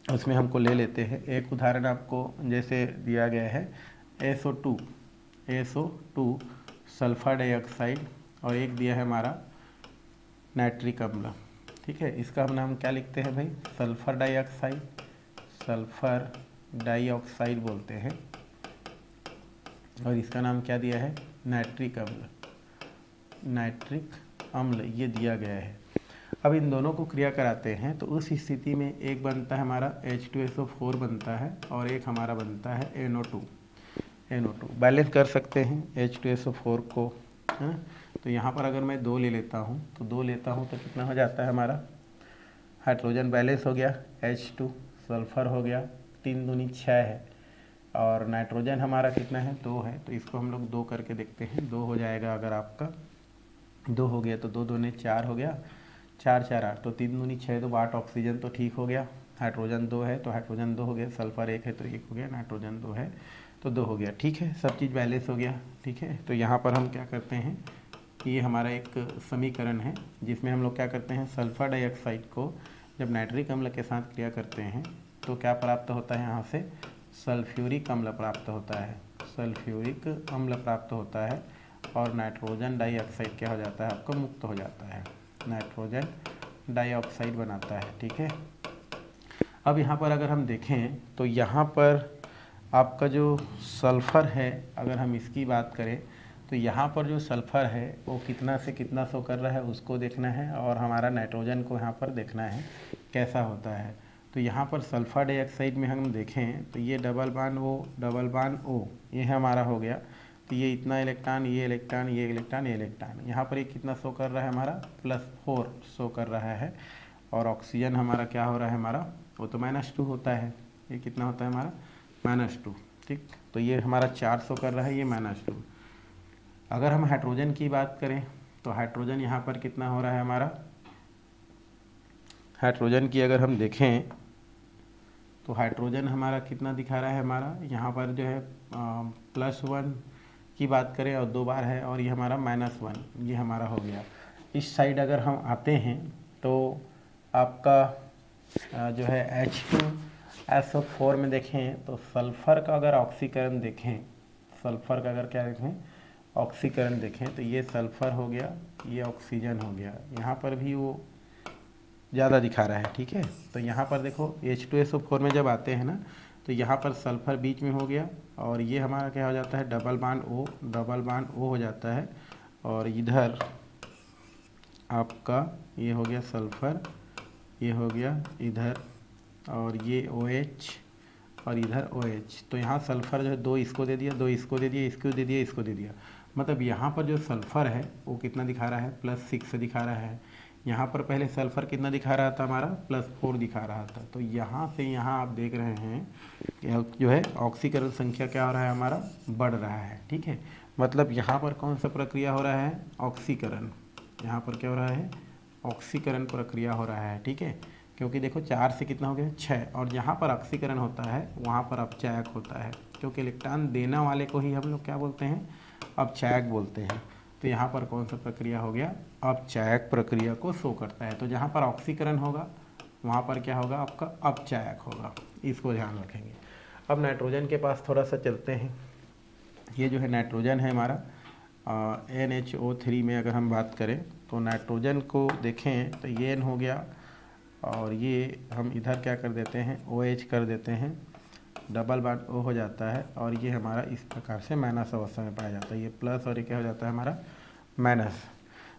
उसमें हमको ले लेते हैं। एक उदाहरण आपको जैसे दिया गया है SO2 सल्फर डाइऑक्साइड, और एक दिया है हमारा नाइट्रिक अम्ल, ठीक है। इसका हम नाम क्या लिखते हैं भाई, सल्फर डाइऑक्साइड, सल्फर डाइऑक्साइड बोलते हैं। और इसका नाम क्या दिया है, नाइट्रिक अम्ल, नाइट्रिक अम्ल ये दिया गया है। अब इन दोनों को क्रिया कराते हैं तो उस स्थिति में एक बनता है हमारा H2SO4 बनता है, और एक हमारा बनता है NO2। बैलेंस कर सकते हैं H2SO4 को, है ना। तो यहाँ पर अगर मैं 2 ले लेता हूँ तो 2 लेता हूँ तो कितना हो जाता है हमारा, हाइड्रोजन बैलेंस हो गया, H2, सल्फर हो गया, 3 दूनी 6 है, और नाइट्रोजन हमारा कितना है, 2 है। तो इसको हम लोग 2 करके देखते हैं, 2 हो जाएगा। अगर आपका 2 हो गया तो 2 दूनी 4 हो गया, 4 4 8, तो 3 दूनी 6, तो 8 ऑक्सीजन तो ठीक हो गया। हाइड्रोजन 2 है तो हाइड्रोजन 2 हो गया, सल्फर 1 है तो 1 हो गया, नाइट्रोजन 2 है तो 2 हो गया, ठीक है। सब चीज़ बैलेंस हो गया, ठीक है। तो यहाँ पर हम क्या करते हैं, ये हमारा एक समीकरण है जिसमें हम लोग क्या करते हैं, सल्फर डाइऑक्साइड को जब नाइट्रिक अम्ल के साथ क्रिया करते हैं तो क्या प्राप्त होता है, यहाँ से सल्फ्यूरिक अम्ल प्राप्त होता है, सल्फ्यूरिक अम्ल प्राप्त होता है। और नाइट्रोजन डाइऑक्साइड क्या हो जाता है, आपका मुक्त हो जाता है, नाइट्रोजन डाइऑक्साइड बनाता है, ठीक है। अब यहाँ पर अगर हम देखें तो यहाँ पर आपका जो सल्फ़र है, अगर हम इसकी बात करें तो यहाँ पर जो सल्फ़र है वो कितना से कितना शो कर रहा है उसको देखना है, और हमारा नाइट्रोजन को यहाँ पर देखना है कैसा होता है। तो यहाँ पर सल्फर डाइऑक्साइड में हम देखें तो ये डबल बांड O ये हमारा हो गया। तो ये इतना इलेक्ट्रॉन, ये इलेक्ट्रॉन, ये इलेक्ट्रॉन, ये इलेक्ट्रॉन, यहाँ पर ये कितना शो कर रहा है हमारा +4 शो कर रहा है। और ऑक्सीजन हमारा क्या हो रहा है हमारा, वो तो -2 होता है। ये कितना होता है हमारा -2, ठीक। तो ये हमारा 4 शो कर रहा है, ये -2। अगर हम हाइड्रोजन की बात करें तो हाइड्रोजन यहाँ पर कितना हो रहा है हमारा, हाइड्रोजन की अगर हम देखें तो हाइड्रोजन हमारा कितना दिखा रहा है हमारा, यहाँ पर जो है +1 की बात करें और 2 बार है, और ये हमारा -1 ये हमारा हो गया। इस साइड अगर हम आते हैं तो आपका जो है H2SO4 में देखें तो सल्फ़र का अगर ऑक्सीकरण देखें, सल्फ़र का अगर क्या देखें ऑक्सीकरण देखें तो ये सल्फ़र हो गया, ये ऑक्सीजन हो गया। यहाँ पर भी वो ज़्यादा दिखा रहा है, ठीक है। तो यहाँ पर देखो H2SO4 में जब आते हैं ना तो यहाँ पर सल्फ़र बीच में हो गया, और ये हमारा क्या हो जाता है डबल बांड O हो जाता है। और इधर आपका ये हो गया सल्फ़र, ये हो गया इधर, और ये OH और इधर OH। तो यहाँ सल्फ़र जो है 2 इसको दे दिया, 2 इसको दे दिया, इसको दे दिया, इसको दे दिया। मतलब यहाँ पर जो सल्फ़र है वो कितना दिखा रहा है +6 दिखा रहा है। यहाँ पर पहले सल्फ़र कितना दिखा रहा था हमारा +4 दिखा रहा था। तो यहाँ से यहाँ आप देख रहे हैं कि जो है ऑक्सीकरण संख्या क्या हो रहा है हमारा बढ़ रहा है, ठीक है। मतलब यहाँ पर कौन सा प्रक्रिया हो रहा है ऑक्सीकरण, यहाँ पर क्या हो रहा है ऑक्सीकरण प्रक्रिया हो रहा है, ठीक है। क्योंकि देखो 4 से कितना हो गया 6, और जहाँ पर ऑक्सीकरण होता है वहाँ पर अपचायक होता है, क्योंकि इलेक्ट्रॉन देने वाले को ही हम लोग क्या बोलते हैं अपचायक बोलते हैं। तो यहाँ पर कौन सा प्रक्रिया हो गया अपचायक प्रक्रिया को शो करता है। तो जहाँ पर ऑक्सीकरण होगा वहाँ पर क्या होगा आपका अपचायक होगा, इसको ध्यान रखेंगे। अब नाइट्रोजन के पास थोड़ा सा चलते हैं। ये जो है नाइट्रोजन है हमारा NHO3 में अगर हम बात करें तो नाइट्रोजन को देखें तो ये N हो गया, और ये हम इधर क्या कर देते हैं OH कर देते हैं, डबल बांड O हो जाता है, और ये हमारा इस प्रकार से माइनस अवस्था में पाया जाता है। ये प्लस और ये क्या हो जाता है हमारा माइनस।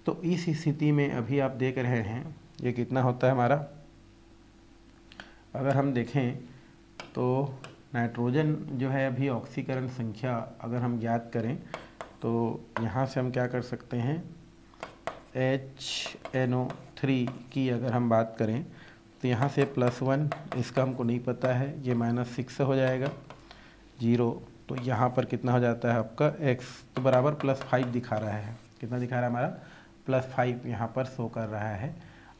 तो इस स्थिति में अभी आप देख रहे हैं ये कितना होता है हमारा, अगर हम देखें तो नाइट्रोजन जो है अभी ऑक्सीकरण संख्या अगर हम ज्ञात करें तो यहाँ से हम क्या कर सकते हैं HNO3 की अगर हम बात करें तो यहाँ से +1 इसका हमको नहीं पता है, ये -6 हो जाएगा 0। तो यहाँ पर कितना हो जाता है आपका x तो बराबर +5 दिखा रहा है। कितना दिखा रहा है हमारा +5 यहाँ पर शो कर रहा है।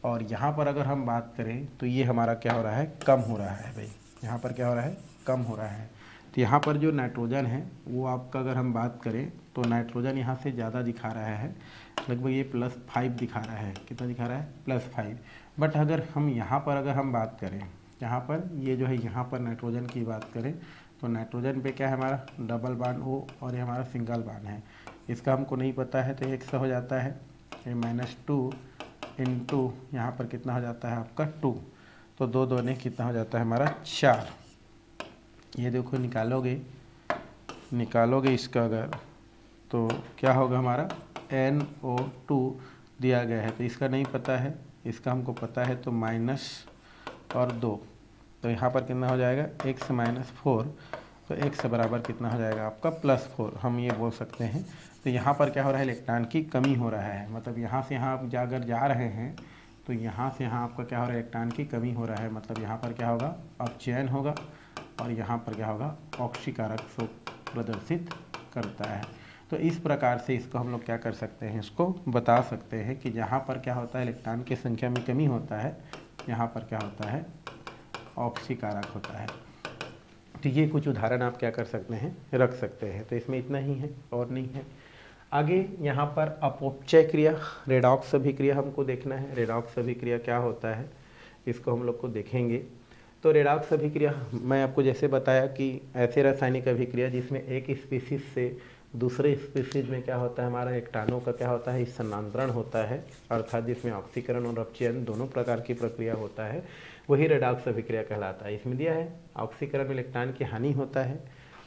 और यहाँ पर अगर हम बात करें तो ये हमारा क्या हो रहा है कम हो रहा है भाई, यहाँ पर क्या हो रहा है कम हो रहा है। तो यहाँ पर जो नाइट्रोजन है वो आपका अगर हम बात करें तो नाइट्रोजन यहाँ से ज़्यादा दिखा रहा है, लगभग ये +5 दिखा रहा है। कितना दिखा रहा है +5। बट अगर हम यहाँ पर अगर हम बात करें, यहाँ पर ये जो है यहाँ पर नाइट्रोजन की बात करें तो नाइट्रोजन पे क्या है हमारा डबल बांड O और ये हमारा सिंगल बांड है, इसका हमको नहीं पता है। तो 1 हो जाता है ये -2 इंटू यहाँ पर कितना हो जाता है आपका 2, तो 2 2 ने कितना हो जाता है हमारा 4। ये देखो निकालोगे इसका अगर तो क्या होगा हमारा NO2 दिया गया है, तो इसका नहीं पता है, इसका हमको पता है। तो -2, तो यहाँ पर कितना हो जाएगा x -4, तो x बराबर कितना हो जाएगा आपका +4, हम ये बोल सकते हैं। तो यहाँ पर क्या हो रहा है इलेक्ट्रॉन की कमी हो रहा है, मतलब यहाँ से यहाँ आप अगर जा रहे हैं तो यहाँ से यहाँ आपका क्या हो रहा है इलेक्ट्रॉन की कमी हो रहा है। मतलब यहाँ पर क्या होगा अपचयन होगा, और यहाँ पर क्या होगा ऑक्सीकारक शो प्रदर्शित करता है। तो इस प्रकार से इसको हम लोग क्या कर सकते हैं, इसको बता सकते हैं कि जहाँ पर क्या होता है इलेक्ट्रॉन की संख्या में कमी होता है, यहाँ पर क्या होता है ऑक्सीकारक होता है। तो ये कुछ उदाहरण आप क्या कर सकते हैं रख सकते हैं। तो इसमें इतना ही है और नहीं है। आगे यहाँ पर अपौपचय क्रिया रेडॉक्स अभिक्रिया हमको देखना है। रेडॉक्स अभिक्रिया क्या होता है इसको हम लोग को देखेंगे। तो रेडॉक्स अभिक्रिया मैं आपको जैसे बताया कि ऐसे रासायनिक अभिक्रिया जिसमें एक स्पीशीज से दूसरे स्पीशीज में क्या होता है हमारा इलेक्ट्रॉनों का क्या होता है स्थानांतरण होता है, अर्थात जिसमें ऑक्सीकरण और अपचयन दोनों प्रकार की प्रक्रिया होता है, वही रेडॉक्स अभिक्रिया कहलाता है। इसमें दिया है ऑक्सीकरण में इलेक्ट्रॉन की हानि होता है,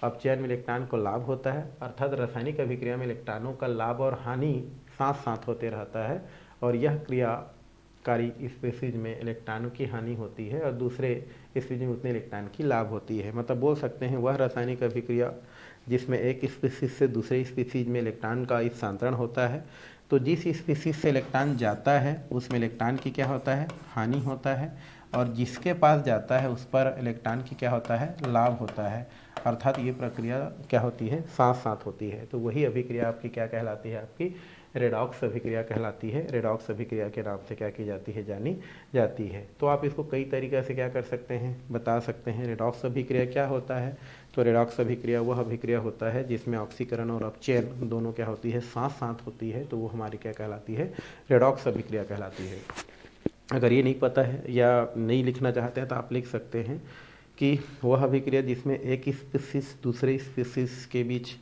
अपचयन में इलेक्ट्रॉन को लाभ होता है, अर्थात रासायनिक अभिक्रिया में इलेक्ट्रॉनों का लाभ और हानि साथ साथ होते रहता है। और यह क्रिया कारी स्पीसीज में इलेक्ट्रॉनों की हानि होती है और दूसरे स्पीसीज में उतने इलेक्ट्रॉन की लाभ होती है। मतलब बोल सकते हैं वह रासायनिक अभिक्रिया जिसमें एक स्पीसीज से दूसरे स्पीसीज में इलेक्ट्रॉन का स्थानांतरण होता है। तो जिस स्पीसीज से इलेक्ट्रॉन जाता है उसमें इलेक्ट्रॉन की क्या होता है, हानि होता है, और जिसके पास जाता है उस पर इलेक्ट्रॉन की क्या होता है, लाभ होता है। अर्थात ये प्रक्रिया क्या होती है, साथ साथ होती है। तो वही अभिक्रिया आपकी क्या कहलाती है, आपकी रेडॉक्स अभिक्रिया कहलाती है। रेडॉक्स अभिक्रिया के नाम से क्या की जाती है, जानी जाती है। तो आप इसको कई तरीक़े से क्या कर सकते हैं, बता सकते हैं। रेडॉक्स अभिक्रिया क्या होता है, तो रेडॉक्स अभिक्रिया वह अभिक्रिया होता है जिसमें ऑक्सीकरण और अपचयन दोनों क्या होती है, साथ साथ होती है। तो वो हमारी क्या कहलाती है, रेडॉक्स अभिक्रिया कहलाती है। अगर ये नहीं पता है या नहीं लिखना चाहते हैं तो आप लिख सकते हैं कि वह अभिक्रिया जिसमें एक स्पीसीज दूसरे स्पीसीज के बीच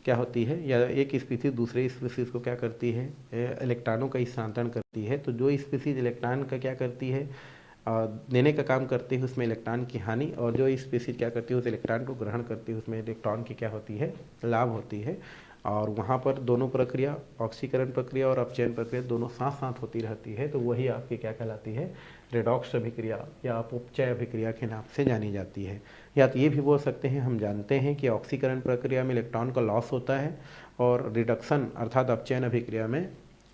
क्या होती है, या एक स्पीसीज दूसरे स्पीसीज को क्या करती है, इलेक्ट्रॉनों का स्थानांतरण करती है। तो जो स्पीसीज इलेक्ट्रॉन का क्या करती है, देने का काम करती है, उसमें इलेक्ट्रॉन की हानि, और जो स्पीसीज क्या करती है, उस इलेक्ट्रॉन को ग्रहण करती है, उसमें इलेक्ट्रॉन की क्या होती है, लाभ होती है। और वहाँ पर दोनों प्रक्रिया, ऑक्सीकरण प्रक्रिया और अपचयन प्रक्रिया दोनों साथ साथ होती रहती है। तो वही आपकी क्या कहलाती है, रेडॉक्स अभिक्रिया या अपचय अभिक्रिया के नाम से जानी जाती है। या तो ये भी बोल सकते हैं, हम जानते हैं कि ऑक्सीकरण प्रक्रिया में इलेक्ट्रॉन का लॉस होता है और रिडक्शन अर्थात अपचयन अभिक्रिया में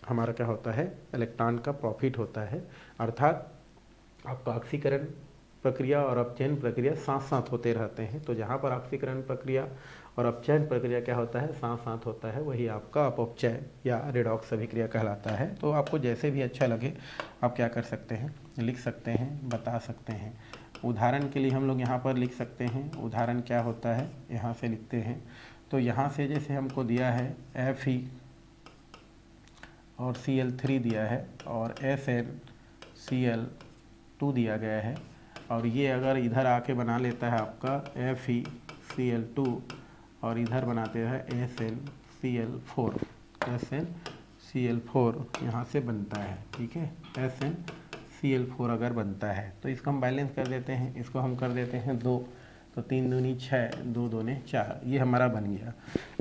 हमारा क्या होता है, इलेक्ट्रॉन का प्रॉफिट होता है। अर्थात आपका ऑक्सीकरण प्रक्रिया और अपचयन प्रक्रिया साथ साथ होते रहते हैं। तो जहाँ पर ऑक्सीकरण प्रक्रिया और अपचयन प्रक्रिया क्या होता है, साथ साथ होता है, वही आपका अपचय या रेडॉक्स अभिक्रिया कहलाता है। तो आपको जैसे भी अच्छा लगे आप क्या कर सकते हैं, लिख सकते हैं, बता सकते हैं। उदाहरण के लिए हम लोग यहाँ पर लिख सकते हैं, उदाहरण क्या होता है यहाँ से लिखते हैं। तो यहाँ से जैसे हमको दिया है Fe और Cl3 दिया है और SnCl2 दिया गया है, और ये अगर इधर आके बना लेता है आपका FeCl2 और इधर बनाते हैं SnCl4 यहाँ से बनता है, ठीक है। SnCl4 अगर बनता है तो इसको हम बैलेंस कर देते हैं, इसको हम कर देते हैं 2, तो 3 दूनी 6, 2 दूने 4, ये हमारा बन गया।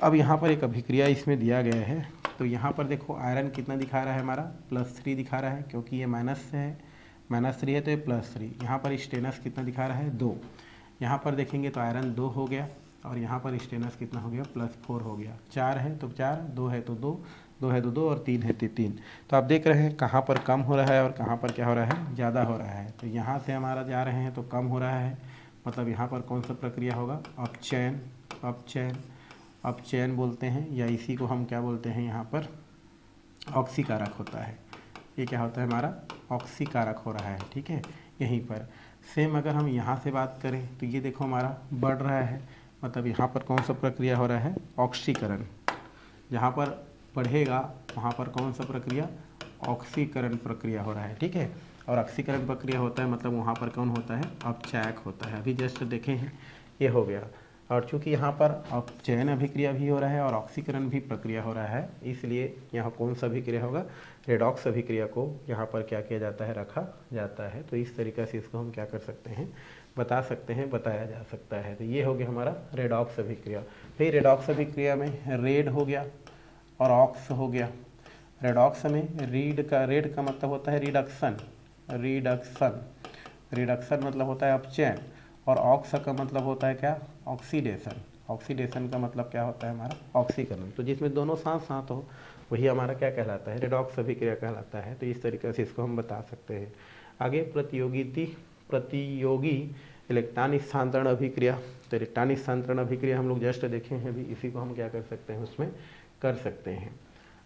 अब यहाँ पर एक अभिक्रिया इसमें दिया गया है, तो यहाँ पर देखो आयरन कितना दिखा रहा है, हमारा +3 दिखा रहा है, क्योंकि ये -3 है तो ये +3। यहाँ पर स्टेनस कितना दिखा रहा है, 2। यहाँ पर देखेंगे तो आयरन 2 हो गया, और यहाँ पर स्टेनस कितना हो गया, +4 हो गया। 4 है तो 4, 2 है तो 2, 2 है तो 2, और 3 है तो 3। तो आप देख रहे हैं कहाँ पर कम हो रहा है और कहाँ पर क्या हो रहा है, ज़्यादा हो रहा है। तो यहाँ से हमारा जा रहे हैं तो कम हो रहा है, मतलब यहाँ पर कौन सा प्रक्रिया होगा, अपचयन बोलते हैं, या इसी को हम क्या बोलते हैं, यहाँ पर ऑक्सीकारक होता है। ये क्या होता है, हमारा ऑक्सीकारक हो रहा है, ठीक है। यहीं पर सेम अगर हम यहाँ से बात करें तो ये देखो हमारा बढ़ रहा है, मतलब यहाँ पर कौन सा प्रक्रिया हो रहा है, ऑक्सीकरण। जहाँ पर बढ़ेगा वहाँ पर कौन सा प्रक्रिया, ऑक्सीकरण प्रक्रिया हो रहा है, ठीक है। और ऑक्सीकरण प्रक्रिया होता है मतलब वहाँ पर कौन होता है, अपचायक होता है। अभी जस्ट देखे हैं, ये हो गया। और चूंकि यहाँ पर अपचयन अभिक्रिया भी हो रहा है और ऑक्सीकरण भी प्रक्रिया हो रहा है, इसलिए यहाँ कौन सा अभिक्रिया होगा, रेडॉक्स अभिक्रिया को यहाँ पर क्या किया जाता है, रखा जाता है। तो इस तरीक़े से इसको हम क्या कर सकते हैं, बता सकते हैं, बताया जा सकता है। तो ये हो गया हमारा रेडॉक्स अभिक्रिया। फिर रेडॉक्स अभिक्रिया में रेड हो गया और ऑक्स हो गया। रेडॉक्स में रेड का मतलब होता है रिडक्शन मतलब होता है अपचयन, और ऑक्स का मतलब होता है क्या, ऑक्सीडेशन का मतलब क्या होता है, हमारा ऑक्सीकरण। तो जिसमें दोनों साथ साथ हो वही हमारा क्या कहलाता है, रेडॉक्स अभिक्रिया कहलाता है। तो इस तरीके से इसको हम बता सकते हैं। आगे प्रतियोगी इलेक्ट्रॉन स्थानांतरण अभिक्रिया। तो इलेक्ट्रॉन स्थानांतरण अभिक्रिया हम लोग जस्ट देखे हैं अभी, इसी को हम क्या कर सकते हैं, उसमें कर सकते हैं।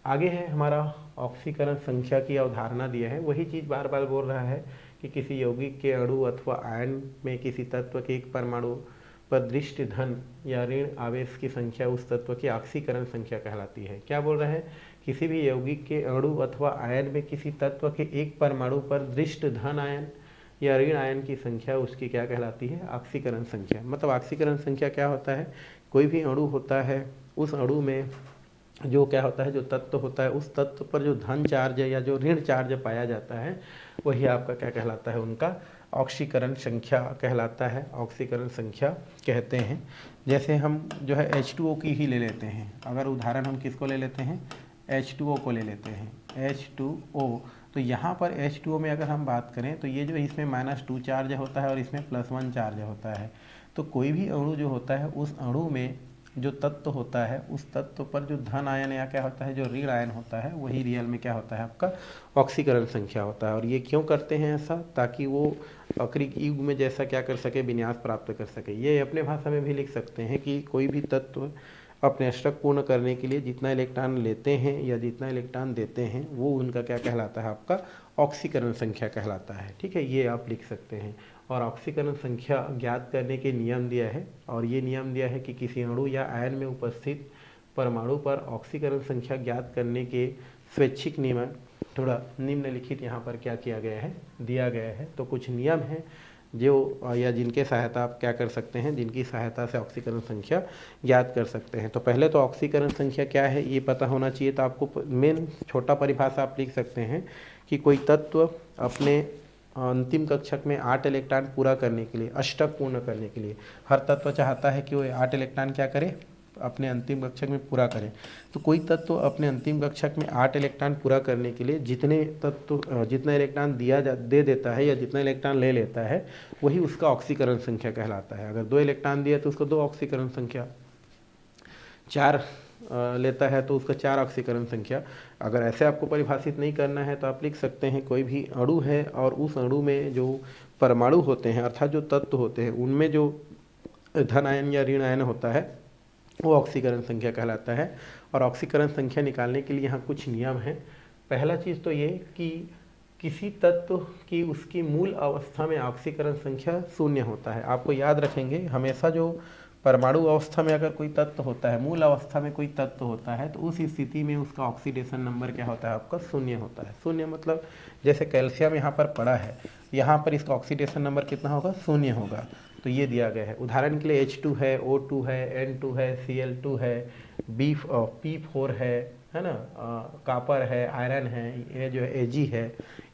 आगे है हमारा ऑक्सीकरण संख्या की अवधारणा दिया है। वही चीज़ बार बार बोल रहा है कि किसी यौगिक के अणु अथवा आयन में किसी तत्व के एक परमाणु पर दृष्ट धन या ऋण आवेश की संख्या उस तत्व की ऑक्सीकरण संख्या कहलाती है। क्या बोल रहे हैं, किसी भी यौगिक के अणु अथवा आयन में किसी तत्व के एक परमाणु पर दृष्ट धन आयन या ऋण आयन की संख्या उसकी क्या कहलाती है, ऑक्सीकरण संख्या। मतलब ऑक्सीकरण संख्या क्या होता है, कोई भी अणु होता है, उस अणु में जो क्या होता है, जो तत्व होता है, उस तत्व पर जो धन चार्ज या जो ऋण चार्ज पाया जाता है वही आपका क्या कहलाता है, उनका ऑक्सीकरण संख्या कहलाता है, ऑक्सीकरण संख्या कहते हैं। जैसे हम जो है H2O की ही ले लेते हैं, अगर उदाहरण हम किसको ले लेते हैं, H2O को ले लेते हैं, H2O। तो यहाँ पर H2O में अगर हम बात करें तो ये जो इसमें -2 चार्ज होता है और इसमें +1 चार्ज होता है। तो कोई भी अणु जो होता है उस अणु में जो तत्व होता है उस तत्व पर जो धन आयन या क्या होता है जो ऋण आयन होता है वही रियल में क्या होता है आपका ऑक्सीकरण संख्या होता है। और ये क्यों करते हैं ऐसा, ताकि वो अक्रिय युग में जैसा क्या कर सके, विन्यास प्राप्त कर सके। ये अपने भाषा में भी लिख सकते हैं कि कोई भी तत्व अपने अष्टक पूर्ण करने के लिए जितना इलेक्ट्रॉन लेते हैं या जितना इलेक्ट्रॉन देते हैं वो उनका क्या कहलाता है, आपका ऑक्सीकरण संख्या कहलाता है। ठीक है, ये आप लिख सकते हैं। और ऑक्सीकरण संख्या ज्ञात करने के नियम दिया है, और ये नियम दिया है कि किसी अणु या आयन में उपस्थित परमाणु पर ऑक्सीकरण संख्या ज्ञात करने के स्वैच्छिक नियम थोड़ा निम्नलिखित यहाँ पर क्या किया गया है, दिया गया है। तो कुछ नियम हैं जो या जिनके सहायता आप क्या कर सकते हैं, जिनकी सहायता से ऑक्सीकरण संख्या ज्ञात कर सकते हैं। तो पहले तो ऑक्सीकरण संख्या क्या है ये पता होना चाहिए। तो आपको मेन छोटा परिभाषा आप लिख सकते हैं कि कोई तत्व अपने अंतिम कक्षक में 8 इलेक्ट्रॉन पूरा करने के लिए, अष्टक पूर्ण करने के लिए, हर तत्व चाहता है कि वो 8 इलेक्ट्रॉन क्या करे, अपने अंतिम कक्षक में पूरा करें। तो कोई तत्व अपने अंतिम कक्षक में 8 इलेक्ट्रॉन पूरा करने के लिए जितना इलेक्ट्रॉन दे देता है या जितना इलेक्ट्रॉन ले लेता है वही उसका ऑक्सीकरण संख्या कहलाता है। अगर 2 इलेक्ट्रॉन दिया तो उसको 2 ऑक्सीकरण संख्या, 4 लेता है तो उसका 4 ऑक्सीकरण संख्या। अगर ऐसे आपको परिभाषित नहीं करना है तो आप लिख सकते हैं कोई भी अणु है और उस अणु में जो परमाणु होते हैं अर्थात जो तत्व होते हैं उनमें जो धन आयन या ऋण आयन होता है वो ऑक्सीकरण संख्या कहलाता है। और ऑक्सीकरण संख्या निकालने के लिए यहाँ कुछ नियम हैं। पहला चीज़ तो ये कि किसी तत्व की उसकी मूल अवस्था में ऑक्सीकरण संख्या 0 होता है। आपको याद रखेंगे हमेशा जो परमाणु अवस्था में अगर कोई तत्व होता है, मूल अवस्था में कोई तत्व होता है तो उस स्थिति में उसका ऑक्सीडेशन नंबर क्या होता है, आपका 0 होता है। 0 मतलब जैसे कैल्शियम यहाँ पर पड़ा है, यहाँ पर इसका ऑक्सीडेशन नंबर कितना होगा, 0 होगा। तो ये दिया गया है। उदाहरण के लिए H2 है, O2 है, N2 है, Cl2 है, P4 है ना, कापर है, आयरन है, ये जो है Ag है,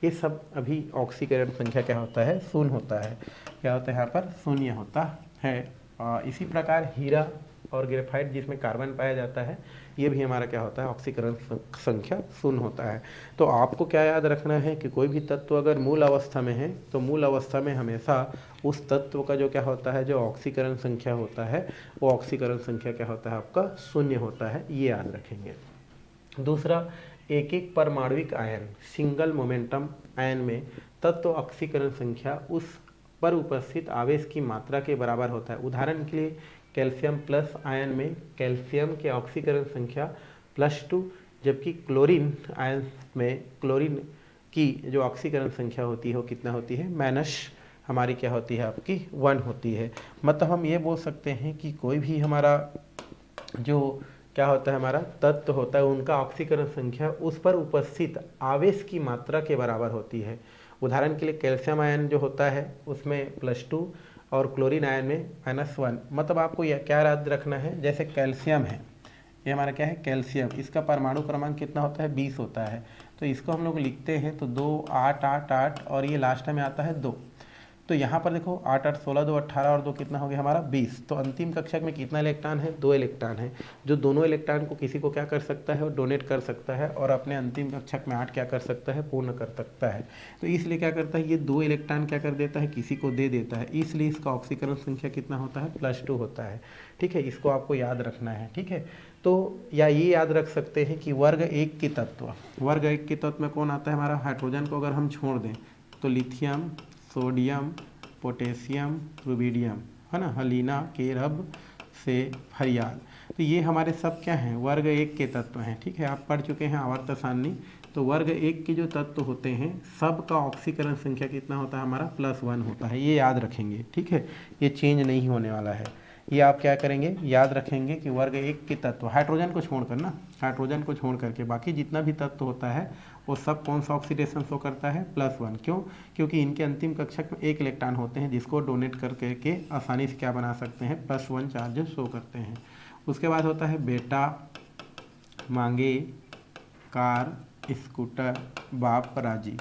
ये सब अभी ऑक्सीकरण संख्या क्या होता है, 0 होता है। क्या होता है यहाँ पर, 0 होता है। इसी प्रकार हीरा और ग्रेफाइट जिसमें कार्बन पाया जाता है ये भी हमारा क्या होता है, ऑक्सीकरण संख्या 0 होता है। तो आपको क्या याद रखना है कि कोई भी तत्व अगर मूल अवस्था में है तो मूल अवस्था में हमेशा उस तत्व का जो क्या होता है, जो ऑक्सीकरण संख्या होता है वो ऑक्सीकरण संख्या क्या होता है, आपका 0 होता है। ये याद रखेंगे। दूसरा, एक एक परमाणुविक आयन सिंगल मोमेंटम आयन में तत्व ऑक्सीकरण संख्या उस पर उपस्थित आवेश की मात्रा के बराबर होता है। उदाहरण के लिए कैल्शियम प्लस आयन में कैल्शियम के ऑक्सीकरण संख्या +2, जबकि क्लोरीन आयन में क्लोरीन की जो ऑक्सीकरण संख्या होती है वो कितना होती है, माइनस हमारी क्या होती है, आपकी 1 होती है। मतलब हम ये बोल सकते हैं कि कोई भी हमारा जो क्या होता है, हमारा तत्व होता है उनका ऑक्सीकरण संख्या उस पर उपस्थित आवेश की मात्रा के बराबर होती है। उदाहरण के लिए कैल्शियम आयन जो होता है उसमें +2 और क्लोरीन आयन में -1। मतलब आपको यह क्या याद रखना है, जैसे कैल्शियम है, ये हमारा क्या है, कैल्शियम, इसका परमाणु क्रमांक कितना होता है, 20 होता है। तो इसको हम लोग लिखते हैं तो 2 8 8 8 और ये लास्ट में आता है 2। तो यहाँ पर देखो 8 8 16 2 18 और 2 कितना हो गया हमारा 20। तो अंतिम कक्षक में कितना इलेक्ट्रॉन है, 2 इलेक्ट्रॉन है। जो दोनों इलेक्ट्रॉन को किसी को क्या कर सकता है, वो डोनेट कर सकता है और अपने अंतिम कक्षक में 8 क्या कर सकता है, पूर्ण कर सकता है। तो इसलिए क्या करता है, ये 2 इलेक्ट्रॉन क्या कर देता है, किसी को दे देता है। इसलिए इसका ऑक्सीकरण संख्या कितना होता है, +2 होता है। ठीक है, इसको आपको याद रखना है। ठीक है, तो या ये याद रख सकते हैं कि वर्ग 1 के तत्व में कौन आता है, हमारा हाइड्रोजन को अगर हम छोड़ दें तो लिथियम, सोडियम, पोटेशियम, रुबिडियम, है ना, हलीना, केरब से फरियाल। तो ये हमारे सब क्या हैं, वर्ग 1 के तत्व हैं। ठीक है, आप पढ़ चुके हैं आवर्त सारणी। तो वर्ग 1 के जो तत्व होते हैं सब का ऑक्सीकरण संख्या कितना होता है, हमारा +1 होता है। ये याद रखेंगे। ठीक है, ये चेंज नहीं होने वाला है। ये आप क्या करेंगे, याद रखेंगे कि वर्ग 1 के तत्व, हाइड्रोजन को छोड़कर ना, हाइड्रोजन को छोड़ करके बाकी जितना भी तत्व होता है वो सब कौन सा ऑक्सीडेशन शो करता है, +1। क्यों, क्योंकि इनके अंतिम कक्षक में 1 इलेक्ट्रॉन होते हैं जिसको डोनेट करके आसानी से क्या बना सकते हैं, +1 चार्ज शो करते हैं। उसके बाद होता है बेटा, मांगे, कार, स्कूटर, बाप, राजी।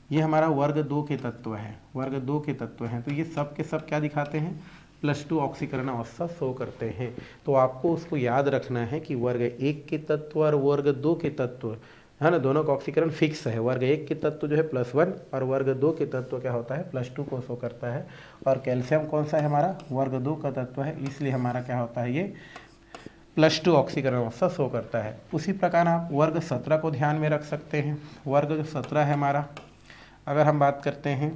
ये हमारा वर्ग 2 के तत्व है, वर्ग 2 के तत्व हैं। तो ये सब के सब क्या दिखाते हैं, +2 ऑक्सीकरण अवस्था शो करते हैं। तो आपको उसको याद रखना है कि वर्ग 1 के तत्व और वर्ग 2 के तत्व है ना, दोनों का ऑक्सीकरण फिक्स है। वर्ग 1 के तत्व जो है +1 और वर्ग 2 के तत्व क्या होता है +2 को शो करता है। और कैल्शियम कौन सा है हमारा, वर्ग 2 का तत्व है, इसलिए हमारा क्या होता है ये +2 ऑक्सीकरण अवस्था शो करता है। उसी प्रकार आप वर्ग 17 को ध्यान में रख सकते हैं। वर्ग जो 17 है हमारा, अगर हम बात करते हैं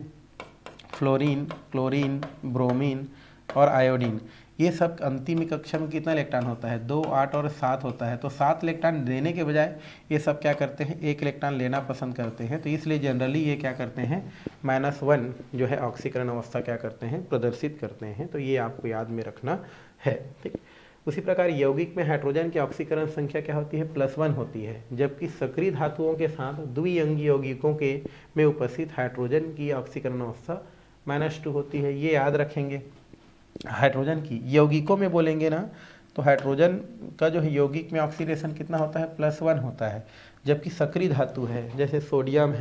फ्लोरीन, क्लोरीन, ब्रोमीन और आयोडीन, ये सब अंतिम कक्षा में कितना इलेक्ट्रॉन होता है 2, 8 और 7 होता है। तो 7 इलेक्ट्रॉन देने के बजाय ये सब क्या करते हैं 1 इलेक्ट्रॉन लेना पसंद करते हैं। तो इसलिए जनरली ये क्या करते हैं -1 जो है ऑक्सीकरण अवस्था क्या करते हैं प्रदर्शित करते हैं। तो ये आपको याद में रखना है, ठीक। उसी प्रकार यौगिक में हाइड्रोजन की ऑक्सीकरण संख्या क्या होती है +1 होती है, जबकि सक्रिय धातुओं के साथ द्विअंगी यौगिकों के में उपस्थित हाइड्रोजन की ऑक्सीकरण अवस्था -2 होती है। ये याद रखेंगे। हाइड्रोजन की यौगिकों में बोलेंगे ना, तो हाइड्रोजन का जो है यौगिक में ऑक्सीडेशन कितना होता है +1 होता है, जबकि सक्रिय धातु है जैसे सोडियम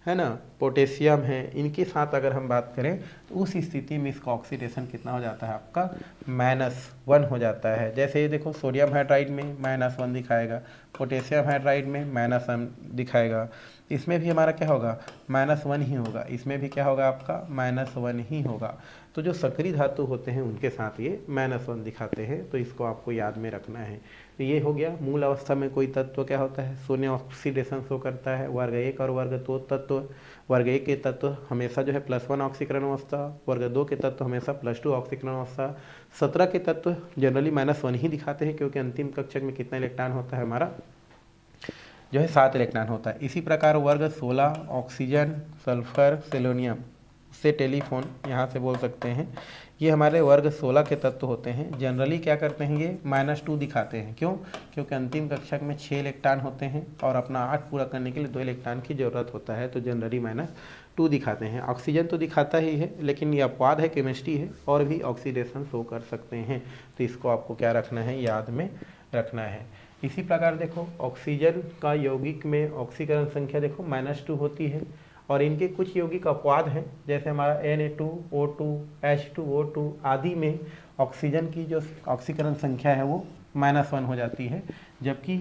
है ना, पोटेशियम है, इनके साथ अगर हम बात करें तो उस स्थिति में इसका ऑक्सीडेशन कितना हो जाता है आपका -1 हो जाता है। जैसे देखो सोडियम हाइड्राइड में -1 दिखाएगा, पोटेशियम हाइड्राइड में -1 दिखाएगा, इसमें भी हमारा क्या होगा -1 ही होगा, इसमें भी क्या होगा आपका -1 ही होगा। तो जो सक्रिय धातु होते हैं उनके साथ ये -1 दिखाते हैं, तो इसको आपको याद में रखना है। तो ये हो गया मूल अवस्था में कोई तत्व क्या होता है शून्य ऑक्सीडेशन शो करता है। वर्ग 1 और वर्ग 2 तत्व, वर्ग 1 के तत्व हमेशा जो है +1 ऑक्सीकरण अवस्था, वर्ग 2 के तत्व हमेशा +2 ऑक्सीकरण अवस्था, 17 के तत्व जनरली -1 ही दिखाते हैं, क्योंकि अंतिम कक्षक में कितना इलेक्ट्रॉन होता है हमारा जो है 7 इलेक्ट्रॉन होता है। इसी प्रकार वर्ग 16 ऑक्सीजन, सल्फर, सेलोनियम से टेलीफोन यहाँ से बोल सकते हैं, ये हमारे वर्ग 16 के तत्व होते हैं। जनरली क्या करते हैं ये -2 दिखाते हैं, क्यों, क्योंकि अंतिम कक्षक में 6 इलेक्ट्रॉन होते हैं और अपना 8 पूरा करने के लिए 2 इलेक्ट्रॉन की जरूरत होता है, तो जनरली -2 दिखाते हैं। ऑक्सीजन तो दिखाता ही है, लेकिन ये अपवाद है, केमिस्ट्री है, और भी ऑक्सीडेशन शो कर सकते हैं, तो इसको आपको क्या रखना है याद में रखना है। इसी प्रकार देखो ऑक्सीजन का यौगिक में ऑक्सीकरण संख्या देखो -2 होती है, और इनके कुछ यौगिक अपवाद हैं, जैसे हमारा Na2O2, H2O2 आदि में ऑक्सीजन की जो ऑक्सीकरण संख्या है वो -1 हो जाती है, जबकि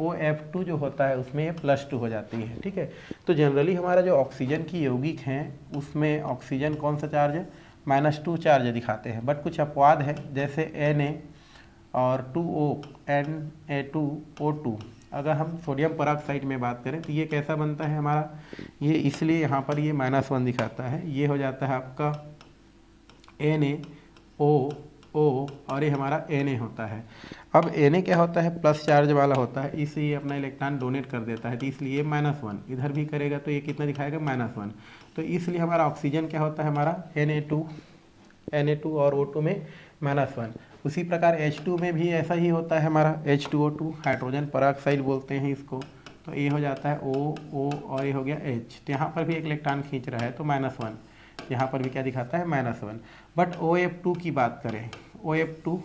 OF2 जो होता है उसमें ये +2 हो जाती है, ठीक है। तो जनरली हमारा जो ऑक्सीजन की यौगिक हैं उसमें ऑक्सीजन कौन सा चार्ज है -2 चार्ज दिखाते हैं, बट कुछ अपवाद है, जैसे Na और 2O Na2O2। अगर हम सोडियम परऑक्साइड में बात करें तो ये कैसा बनता है हमारा, ये इसलिए यहाँ पर ये -1 दिखाता है, ये हो जाता है आपका NaOO और ये हमारा Na होता है। अब Na क्या होता है प्लस चार्ज वाला होता है, इसलिए अपना इलेक्ट्रॉन डोनेट कर देता है, तो इसलिए -1 इधर भी करेगा तो ये कितना दिखाएगा -1। तो इसलिए हमारा ऑक्सीजन क्या होता है हमारा Na2 और O2 में -1। उसी प्रकार H2 में भी ऐसा ही होता है हमारा H2O2, हाइड्रोजन परऑक्साइड बोलते हैं इसको, तो ये हो जाता है O और ये हो गया H। तो यहाँ पर भी एक इलेक्ट्रॉन खींच रहा है तो -1, यहाँ पर भी क्या दिखाता है -1। बट OF2 की बात करें, OF2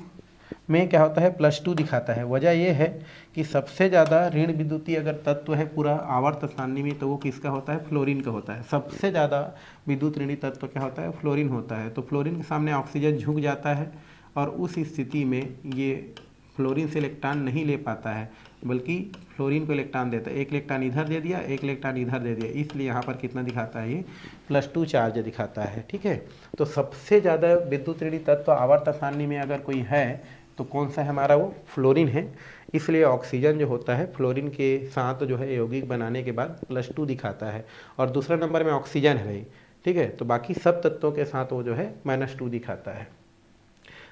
में क्या होता है +2 दिखाता है। वजह यह है कि सबसे ज़्यादा ऋण विद्युतीय अगर तत्व है पूरा आवर्त सारणी में तो वो किसका होता है फ्लोरीन का होता है। सबसे ज़्यादा विद्युत ऋणी तत्व क्या होता है फ्लोरीन होता है। तो फ्लोरीन के सामने ऑक्सीजन झुक जाता है और उस स्थिति में ये फ्लोरीन से इलेक्ट्रॉन नहीं ले पाता है, बल्कि फ्लोरीन को इलेक्ट्रॉन देता है। एक इलेक्ट्रॉन इधर दे दिया, एक इलेक्ट्रॉन इधर दे दिया, इसलिए यहाँ पर कितना दिखाता है ये +2 चार्ज दिखाता है, ठीक है। तो सबसे ज़्यादा विद्युत ऋणी तत्व आवर्त सारणी में अगर कोई है तो कौन सा है हमारा, वो फ्लोरीन है। इसलिए ऑक्सीजन जो होता है फ्लोरीन के साथ जो है यौगिक बनाने के बाद +2 दिखाता है, और दूसरा नंबर में ऑक्सीजन है भाई, ठीक है। तो बाकी सब तत्वों के साथ वो जो है -2 दिखाता है।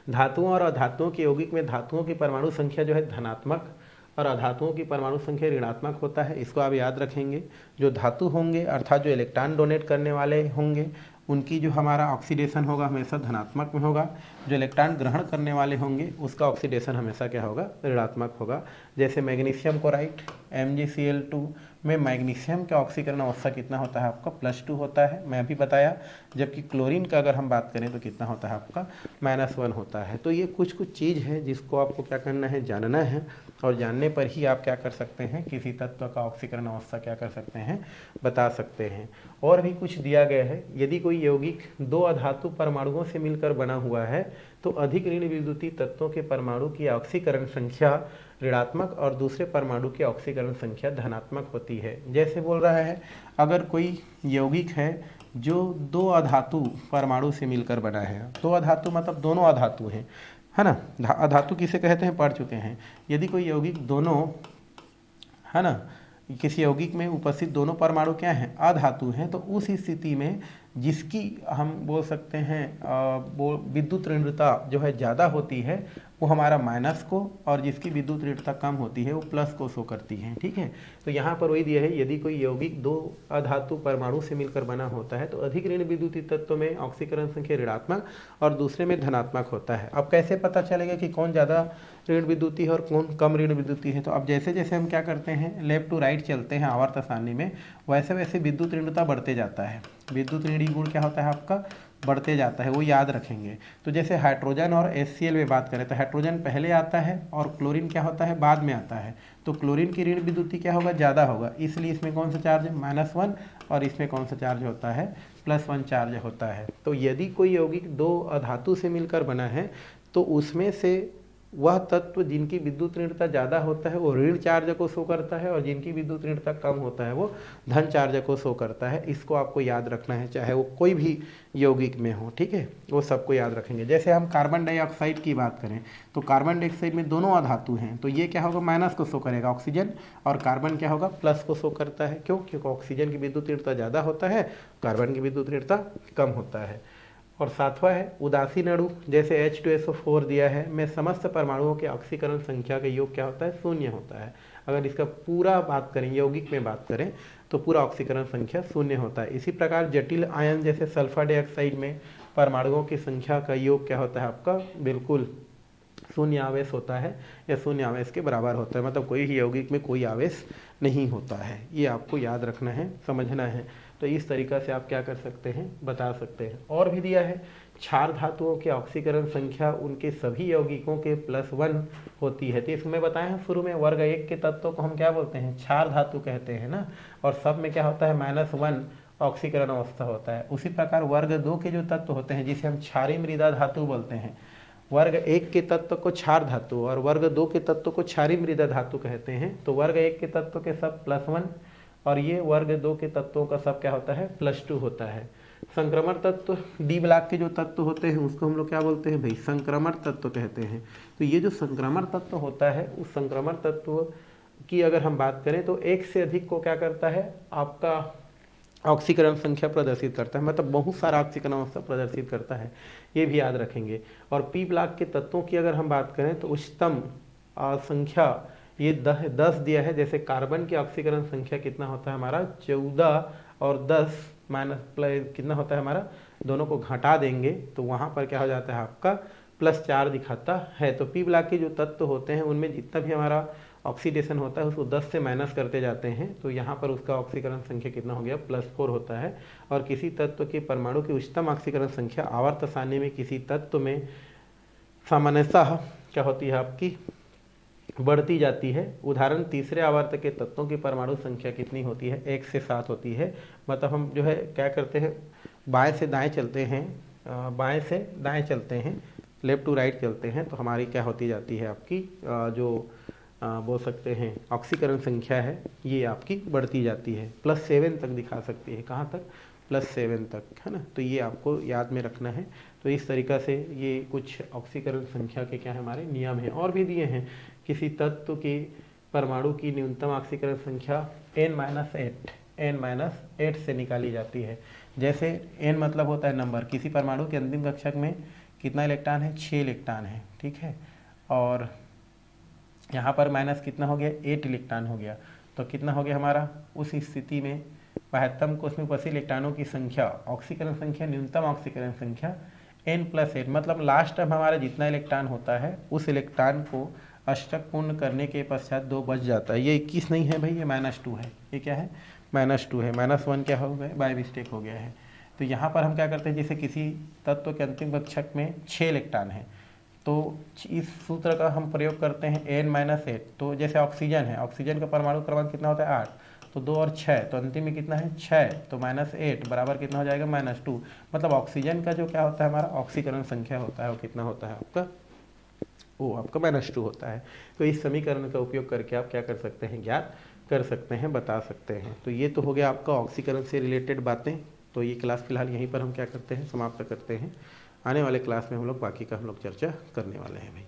धातुओं और अधातुओं के यौगिक में धातुओं की परमाणु संख्या जो है धनात्मक और अधातुओं की परमाणु संख्या ऋणात्मक होता है, इसको आप याद रखेंगे। जो धातु होंगे अर्थात जो इलेक्ट्रॉन डोनेट करने वाले होंगे उनकी जो हमारा ऑक्सीडेशन होगा हमेशा धनात्मक में होगा, जो इलेक्ट्रॉन ग्रहण करने वाले होंगे उसका ऑक्सीडेशन हमेशा क्या होगा ऋणात्मक होगा। जैसे मैग्नीशियम क्लोराइड MgCl2 में मैग्नीशियम का ऑक्सीकरण अवस्था कितना होता है आपका +2 होता है, मैं अभी बताया। जबकि क्लोरीन का अगर हम बात करें तो कितना होता है आपका -1 होता है। तो ये कुछ चीज़ है जिसको आपको क्या करना है जानना है, और जानने पर ही आप क्या कर सकते हैं किसी तत्व का ऑक्सीकरण अवस्था क्या कर सकते हैं बता सकते हैं। और भी कुछ दिया गया है, यदि कोई यौगिक 2 अधातु परमाणुओं से मिलकर बना हुआ है तो अधिक ऋण विद्युतीय तत्वों के परमाणु की ऑक्सीकरण संख्या ऋणात्मक और दूसरे परमाणु की ऑक्सीकरण संख्या धनात्मक होती है। जैसे बोल रहा है, अगर कोई यौगिक है जो दो अधातु परमाणु से मिलकर बना है, दो अधातु मतलब दोनों अधातु हैं, है ना। अधातु किसे कहते हैं, पढ़ चुके हैं। यदि कोई यौगिक दोनों, है ना, किसी यौगिक में उपस्थित दोनों परमाणु क्या हैं, अधातु हैं, तो उस स्थिति में जिसकी हम बोल सकते हैं वो विद्युत ऋणता जो है ज़्यादा होती है वो हमारा माइनस को, और जिसकी विद्युत ऋणता कम होती है वो प्लस को शो करती है। ठीक है, तो यहाँ पर वही दिया है, यदि कोई यौगिक दो अधातु परमाणु से मिलकर बना होता है तो अधिक ऋण विद्युतीय तत्व में ऑक्सीकरण संख्या ऋणात्मक और दूसरे में धनात्मक होता है। अब कैसे पता चलेगा कि कौन ज़्यादा ऋण विद्युतीय है और कौन कम ऋण विद्युतीय है? तो अब जैसे जैसे हम क्या करते हैं, लेफ्ट टू राइट चलते हैं आवर्त सारणी में, वैसे वैसे विद्युत ऋणता बढ़ते जाता है। विद्युत ऋणी गुण क्या होता है आपका, बढ़ते जाता है, वो याद रखेंगे। तो जैसे हाइड्रोजन और HCl में बात करें तो हाइड्रोजन पहले आता है और क्लोरीन क्या होता है, बाद में आता है। तो क्लोरीन की ऋण विद्युतीय क्या होगा, ज़्यादा होगा, इसलिए इसमें कौन सा चार्ज है, -1, और इसमें कौन सा चार्ज होता है, +1 चार्ज होता है। तो यदि कोई यौगिक दो अधातु से मिलकर बना है तो उसमें से वह तत्व जिनकी विद्युत ऋणता ज़्यादा होता है वो ऋण चार्ज को शो करता है, और जिनकी विद्युत ऋणता कम होता है वो धन चार्ज को शो करता है। इसको आपको याद रखना है, चाहे वो कोई भी यौगिक में हो। ठीक है, वो सबको याद रखेंगे। जैसे हम कार्बन डाइऑक्साइड की बात करें तो कार्बन डाइऑक्साइड में दोनों अधातु हैं, तो ये क्या होगा, माइनस को शो करेगा ऑक्सीजन, और कार्बन क्या होगा, प्लस को शो करता है। क्यों? क्योंकि ऑक्सीजन की विद्युत ऋणता ज़्यादा होता है, कार्बन की विद्युत ऋणता कम होता है। और सातवां है उदासीन अणु, जैसे H2SO4 दिया है, में समस्त परमाणुओं के ऑक्सीकरण संख्या का योग क्या होता है, 0 होता है। अगर इसका पूरा बात करें, यौगिक में बात करें, तो पूरा ऑक्सीकरण संख्या 0 होता है। इसी प्रकार जटिल आयन जैसे सल्फर डाइऑक्साइड में परमाणुओं की संख्या का योग क्या होता है आपका, बिल्कुल 0 आवेश होता है, या 0 आवेश के बराबर होता है। मतलब कोई ही यौगिक में कोई आवेश नहीं होता है। ये आपको याद रखना है, समझना है। तो इस तरीक़ा से आप क्या कर सकते हैं, बता सकते हैं। और भी दिया है, क्षार धातुओं के ऑक्सीकरण संख्या उनके सभी यौगिकों के +1 होती है। तो इसमें बताए हैं शुरू में, वर्ग 1 के तत्वों को हम क्या बोलते हैं, क्षार धातु कहते हैं ना, और सब में क्या होता है, -1 ऑक्सीकरण अवस्था होता है। उसी प्रकार वर्ग 2 के जो तत्व होते हैं जिसे हम क्षारीय मृदा धातु बोलते हैं, वर्ग 1 के तत्व को क्षार धातु और वर्ग 2 के तत्व को क्षारीय मृदा धातु कहते हैं। तो वर्ग 1 के तत्व के सब +1, और ये वर्ग 2 के तत्वों का सब क्या होता है, +2 होता है। संक्रमण तत्व डी ब्लॉक के जो तत्व होते हैं उसको हम लोग क्या बोलते हैं भाई, संक्रमण तत्व कहते हैं। तो ये जो संक्रमण तत्व होता है, उस संक्रमण तत्व की अगर हम बात करें तो एक से अधिक को क्या करता है, आपका ऑक्सीकरण संख्या प्रदर्शित करता है, मतलब बहुत सारा ऑक्सीकरण अवस्था प्रदर्शित करता है, ये भी याद रखेंगे। और पी ब्लॉक के तत्वों की अगर हम बात करें तो उच्चतम संख्या ये 10 दिया है। जैसे कार्बन की ऑक्सीकरण संख्या कितना होता है हमारा, 14, और 10 माइनस कितना होता है हमारा, दोनों को घटा देंगे तो वहाँ पर क्या हो जाता है आपका +4 दिखाता है। तो पी ब्लॉक के जो तत्व होते हैं उनमें जितना भी हमारा ऑक्सीडेशन होता है उसको 10 से माइनस करते जाते हैं, तो यहाँ पर उसका ऑक्सीकरण संख्या कितना हो गया, +4 होता है। और किसी तत्व के परमाणु की उच्चतम ऑक्सीकरण संख्या आवर्त सारणी में किसी तत्व में सामान्यतः क्या होती है आपकी, बढ़ती जाती है। उदाहरण तीसरे आवर्त के तत्वों की परमाणु संख्या कितनी होती है, 1 से 7 होती है। मतलब हम जो है क्या करते हैं, बाएं से दाएं चलते हैं, बाएं से दाएं चलते हैं, लेफ्ट टू राइट चलते हैं, तो हमारी क्या होती जाती है आपकी जो बोल सकते हैं ऑक्सीकरण संख्या है ये आपकी बढ़ती जाती है, +7 तक दिखा सकती है। कहाँ तक, +7 तक, है ना। तो ये आपको याद में रखना है। तो इस तरीक़ा से ये कुछ ऑक्सीकरण संख्या के क्या है हमारे नियम हैं। और भी दिए हैं, किसी तत्व के परमाणु की न्यूनतम ऑक्सीकरण संख्या n-8 से निकाली जाती है। जैसे n मतलब होता है नंबर, किसी परमाणु के अंतिम कक्षक में कितना इलेक्ट्रॉन है, 6 इलेक्ट्रॉन है, ठीक है। और यहाँ पर माइनस कितना हो गया, 8 इलेक्ट्रॉन हो गया। तो कितना हो गया हमारा, उस स्थिति में 75 कोष में उपस्थित इलेक्ट्रॉनों की संख्या, ऑक्सीकरण संख्या, न्यूनतम ऑक्सीकरण संख्या n+8, मतलब लास्ट में हमारा जितना इलेक्ट्रॉन होता है उस इलेक्ट्रॉन को अष्टक पूर्ण करने के पश्चात 2 बच जाता है। ये 21 नहीं है भाई, ये -2 है। ये क्या है, -2 है, -1 क्या हो गया, बाय मिस्टेक हो गया है। तो यहाँ पर हम क्या करते हैं, जैसे किसी तत्व के अंतिम कक्षक में 6 इलेक्ट्रॉन है तो इस सूत्र का हम प्रयोग करते हैं n-8। तो जैसे ऑक्सीजन है, ऑक्सीजन का परमाणु क्रमांक कितना होता है, 8, तो 2 और 6, तो अंतिम में कितना है 6, तो -8 बराबर कितना हो जाएगा -2। मतलब ऑक्सीजन का जो क्या होता है हमारा ऑक्सीकरण संख्या होता है वो कितना होता है आपका, वो आपका -2 होता है। तो इस समीकरण का उपयोग करके आप क्या कर सकते हैं, ज्ञात कर सकते हैं, बता सकते हैं। तो ये तो हो गया आपका ऑक्सीकरण से रिलेटेड बातें। तो ये क्लास फिलहाल यहीं पर हम क्या करते हैं, समाप्त करते हैं। आने वाले क्लास में हम लोग बाकी का हम लोग चर्चा करने वाले हैं भाई।